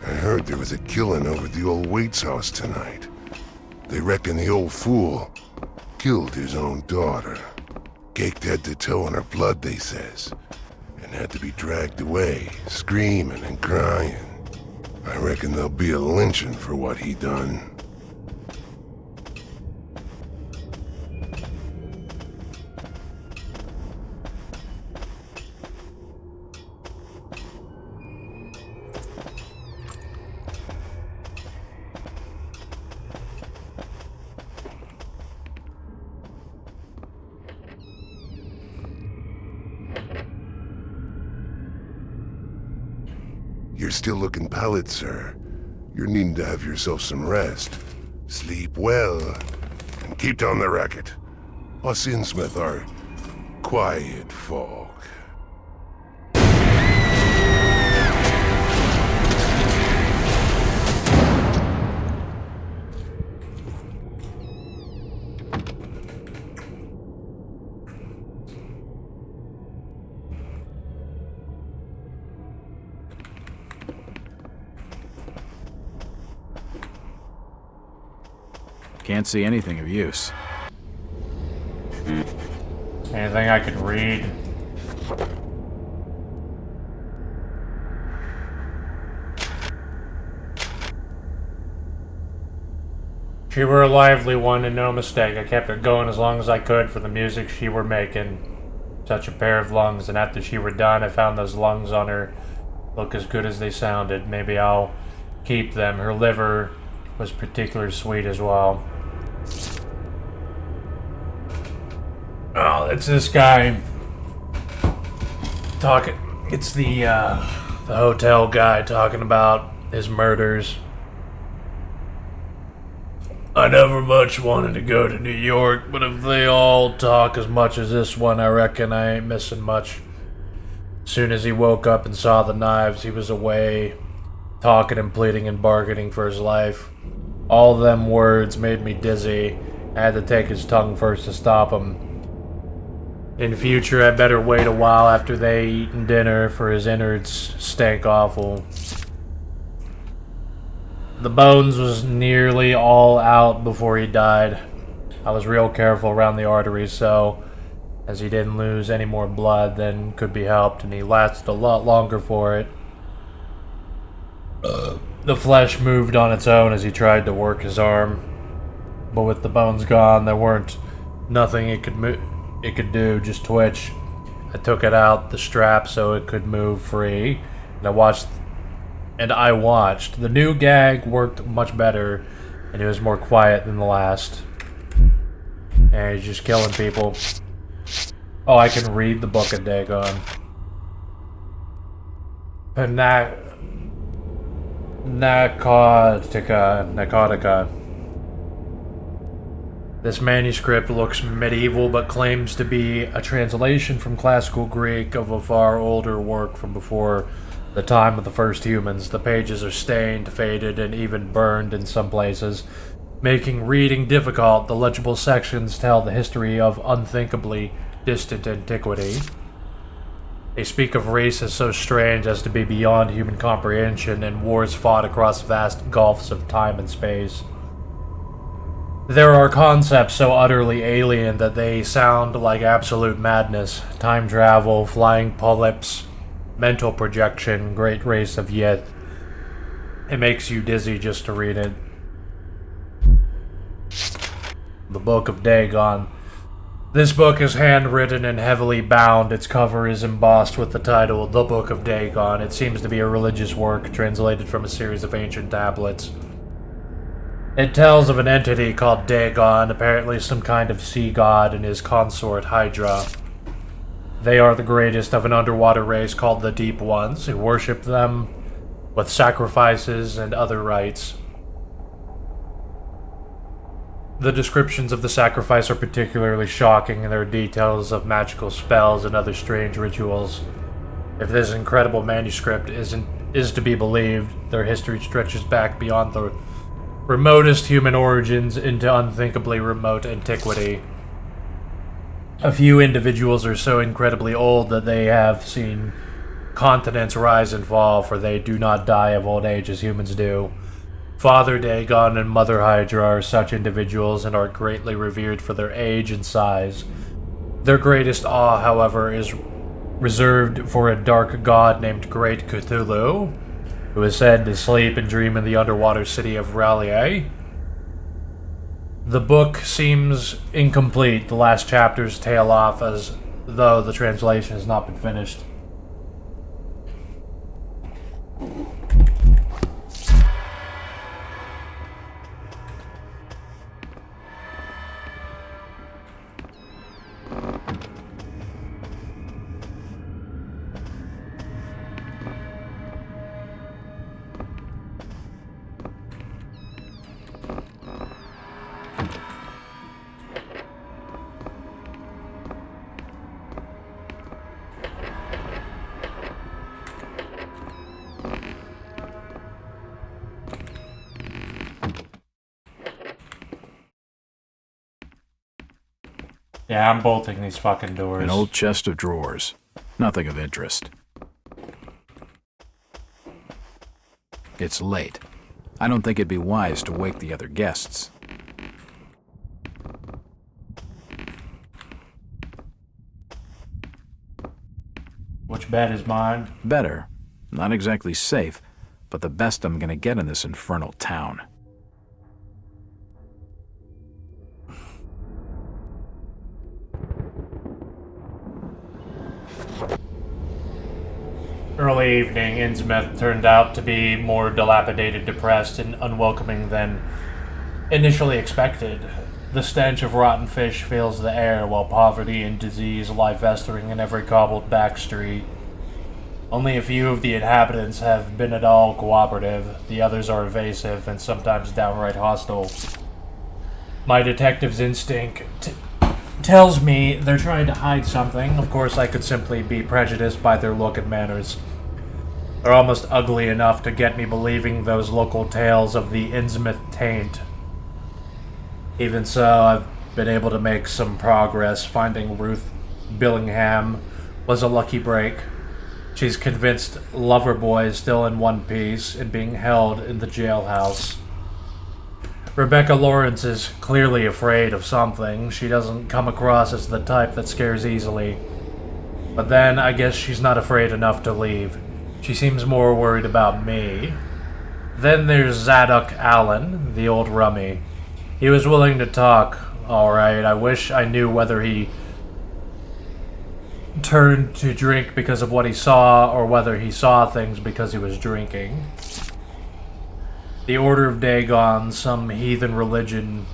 I heard there was a killing over at the old Waits house tonight. They reckon the old fool killed his own daughter. Caked head to toe in her blood, they says, and had to be dragged away, screaming and crying. I reckon there'll be a lynching for what he done. You're still looking pallid, sir. You're needing to have yourself some rest. Sleep well, and keep down the racket. Us Innsmouth are quiet folk. Can't see anything of use. Anything I could read? She were a lively one and no mistake. I kept it going as long as I could for the music she were making. Such a pair of lungs, and after she were done, I found those lungs on her look as good as they sounded. Maybe I'll keep them. Her liver was particularly sweet as well. Oh, it's this guy talking. It's the hotel guy talking about his murders. I never much wanted to go to New York, but if they all talk as much as this one, I reckon I ain't missing much. Soon as he woke up and saw the knives, he was away, talking and pleading and bargaining for his life. All them words made me dizzy. I had to take his tongue first to stop him. In future, I better wait a while after they eaten dinner, for his innards stank awful. The bones was nearly all out before he died. I was real careful around the arteries, so as he didn't lose any more blood than could be helped, and he lasted a lot longer for it. The flesh moved on its own as he tried to work his arm, but with the bones gone, there weren't nothing it could do, just twitch. I took it out the strap so it could move free, and I watched. The new gag worked much better, and it was more quiet than the last. And he's just killing people. Oh, I can read the book of Dagon. Narcotica. This manuscript looks medieval, but claims to be a translation from classical Greek of a far older work from before the time of the first humans. The pages are stained, faded, and even burned in some places, making reading difficult. The legible sections tell the history of unthinkably distant antiquity. They speak of races so strange as to be beyond human comprehension and wars fought across vast gulfs of time and space. There are concepts so utterly alien that they sound like absolute madness. Time travel, flying polyps, mental projection, great race of Yeth. It makes you dizzy just to read it. The Book of Dagon. This book is handwritten and heavily bound. Its cover is embossed with the title, The Book of Dagon. It seems to be a religious work translated from a series of ancient tablets. It tells of an entity called Dagon, apparently some kind of sea god, and his consort Hydra. They are the greatest of an underwater race called the Deep Ones, who worship them with sacrifices and other rites. The descriptions of the sacrifice are particularly shocking, and there are details of magical spells and other strange rituals. If this incredible manuscript is to be believed, their history stretches back beyond the remotest human origins into unthinkably remote antiquity. A few individuals are so incredibly old that they have seen continents rise and fall, for they do not die of old age as humans do. Father Dagon and Mother Hydra are such individuals and are greatly revered for their age and size. Their greatest awe, however, is reserved for a dark god named Great Cthulhu, who is said to sleep and dream in the underwater city of R'lyeh. The book seems incomplete. The last chapters tail off as though the translation has not been finished. Yeah, I'm bolting these fucking doors. An old chest of drawers. Nothing of interest. It's late. I don't think it'd be wise to wake the other guests. Which bed is mine? Better. Not exactly safe, but the best I'm gonna get in this infernal town. Early evening, Innsmouth turned out to be more dilapidated, depressed, and unwelcoming than initially expected. The stench of rotten fish fills the air, while poverty and disease lie festering in every cobbled back street. Only a few of the inhabitants have been at all cooperative. The others are evasive and sometimes downright hostile. My detective's instinct tells me they're trying to hide something. Of course, I could simply be prejudiced by their look and manners. They're almost ugly enough to get me believing those local tales of the Innsmouth taint. Even so, I've been able to make some progress. Finding Ruth Billingham was a lucky break. She's convinced Loverboy is still in one piece and being held in the jailhouse. Rebecca Lawrence is clearly afraid of something. She doesn't come across as the type that scares easily. But then, I guess she's not afraid enough to leave. She seems more worried about me. Then there's Zadok Allen, the old rummy. He was willing to talk, alright. I wish I knew whether he turned to drink because of what he saw, or whether he saw things because he was drinking. The Order of Dagon, some heathen religion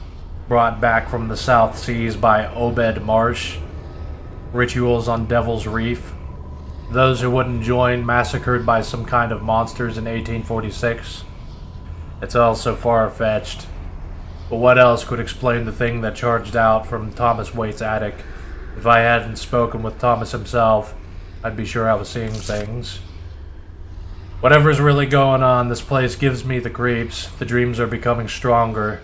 brought back from the South Seas by Obed Marsh. Rituals on Devil's Reef. Those who wouldn't join massacred by some kind of monsters in 1846. It's all so far-fetched. But what else could explain the thing that charged out from Thomas Waite's attic? If I hadn't spoken with Thomas himself, I'd be sure I was seeing things. Whatever's really going on, this place gives me the creeps. The dreams are becoming stronger.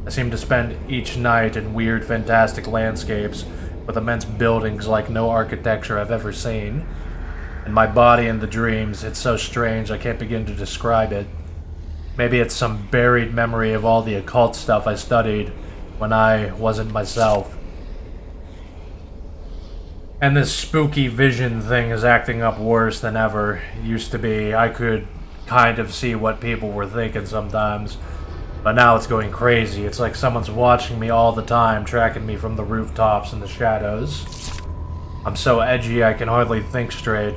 I seem to spend each night in weird, fantastic landscapes with immense buildings like no architecture I've ever seen. in my body in the dreams. It's so strange, I can't begin to describe it. Maybe it's some buried memory of all the occult stuff I studied when I wasn't myself. And this spooky vision thing is acting up worse than ever. It used to be, I could kind of see what people were thinking sometimes. But now it's going crazy. It's like someone's watching me all the time, tracking me from the rooftops and the shadows. I'm so edgy I can hardly think straight.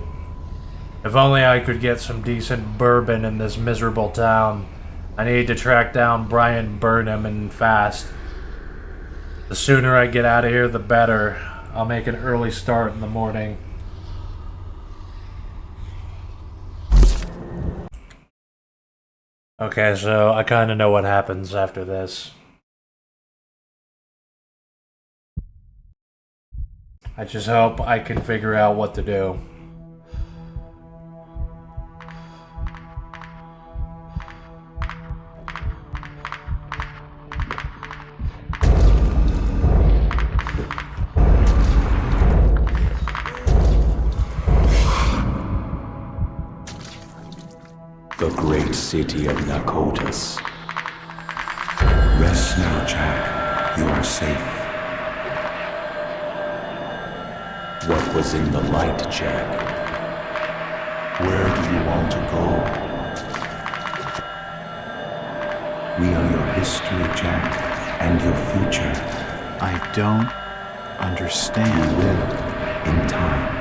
If only I could get some decent bourbon in this miserable town. I need to track down Brian Burnham and fast. The sooner I get out of here, the better. I'll make an early start in the morning. Okay, so I kind of know what happens after this. I just hope I can figure out what to do. The great city of Nakotas. Rest now, Jack. You are safe. What was in the light, Jack? Where do you want to go? We are your history, Jack, and your future. I don't understand. You will, in time.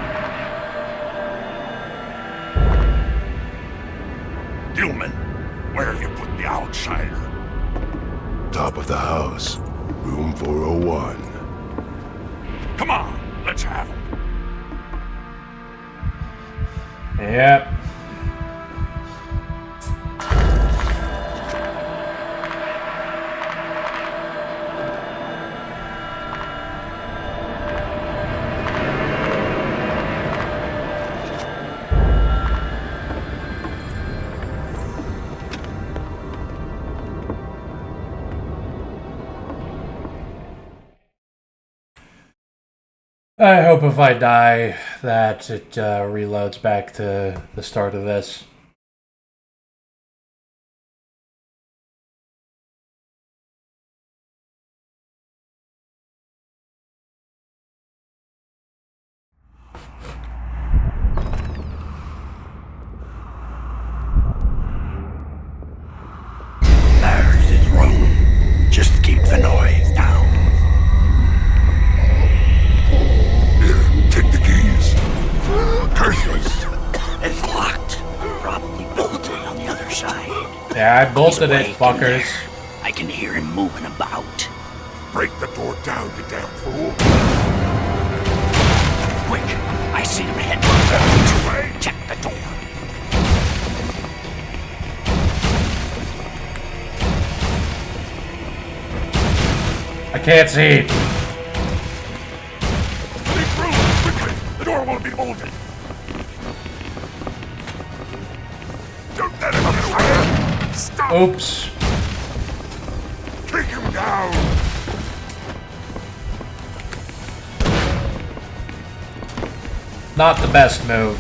Gilman, where have you put the outsider? Top of the house, room 401. Come on, let's have him. Yep. I hope if I die that it reloads back to the start of this. There's his room. Just keep the noise down. Take the keys. Curses! It's locked. Probably bolted on the other side. Yeah, I bolted it, fuckers. I can hear him moving about. Break the door down, you damn fool. Quick! I see him head. Check the door. I can't see. The door won't be bolted. Don't let him get away. Stop. Oops. Kick him down. Not the best move.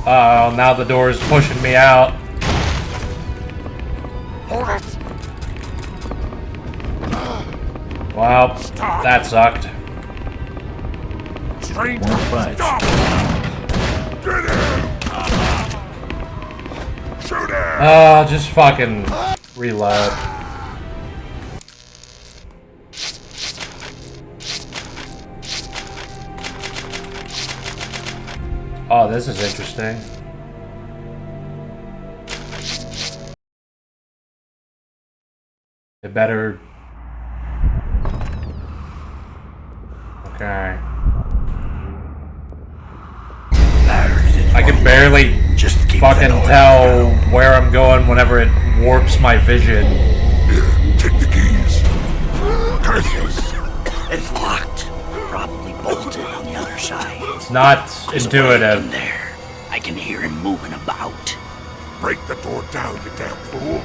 Uh-oh, now the door is pushing me out. Hold it. Well, that sucked. Stranger, Won't budge. stop. Get him. Shoot him. Just fucking reload. Oh, this is interesting. It better... Okay. I can barely fucking tell where I'm going whenever it warps my vision. Take the keys. Curses! It's locked. Probably bolted on the other side. It's not There's a way intuitive. in there. I can hear him moving about. Break the door down, you damn fool.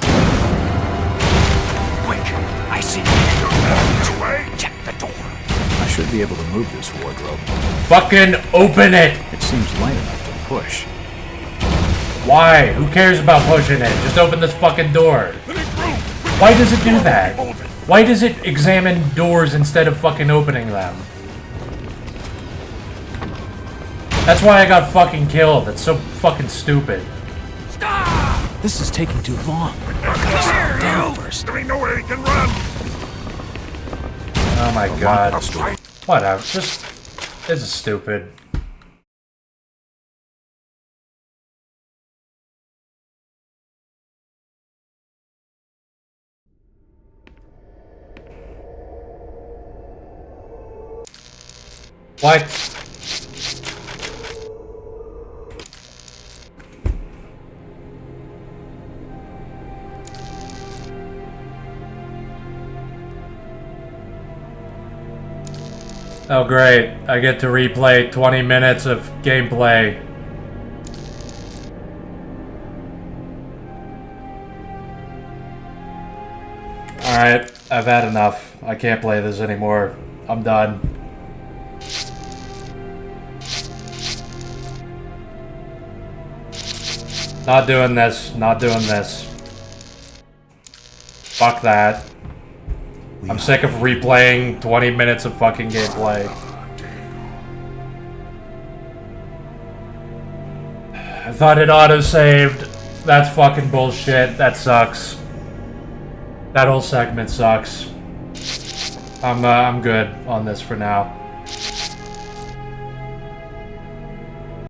Quick! I see him head. Away. Check the door. I should be able to move this wardrobe. Fucking open it! It seems light enough to push. Why? Who cares about pushing it? Just open this fucking door. Why does it do that? Why does it examine doors instead of fucking opening them? That's why I got fucking killed. That's so fucking stupid. This is taking too long. I've got to slow down first. There ain't no way he can run. Oh my god. Whatever. Just... This is stupid. What? Oh great, I get to replay 20 minutes of gameplay. Alright, I've had enough. I can't play this anymore. I'm done. Not doing this. Not doing this. Fuck that. I'm sick of replaying 20 minutes of fucking gameplay. I thought it auto-saved. That's fucking bullshit. That sucks. That whole segment sucks. I'm good on this for now.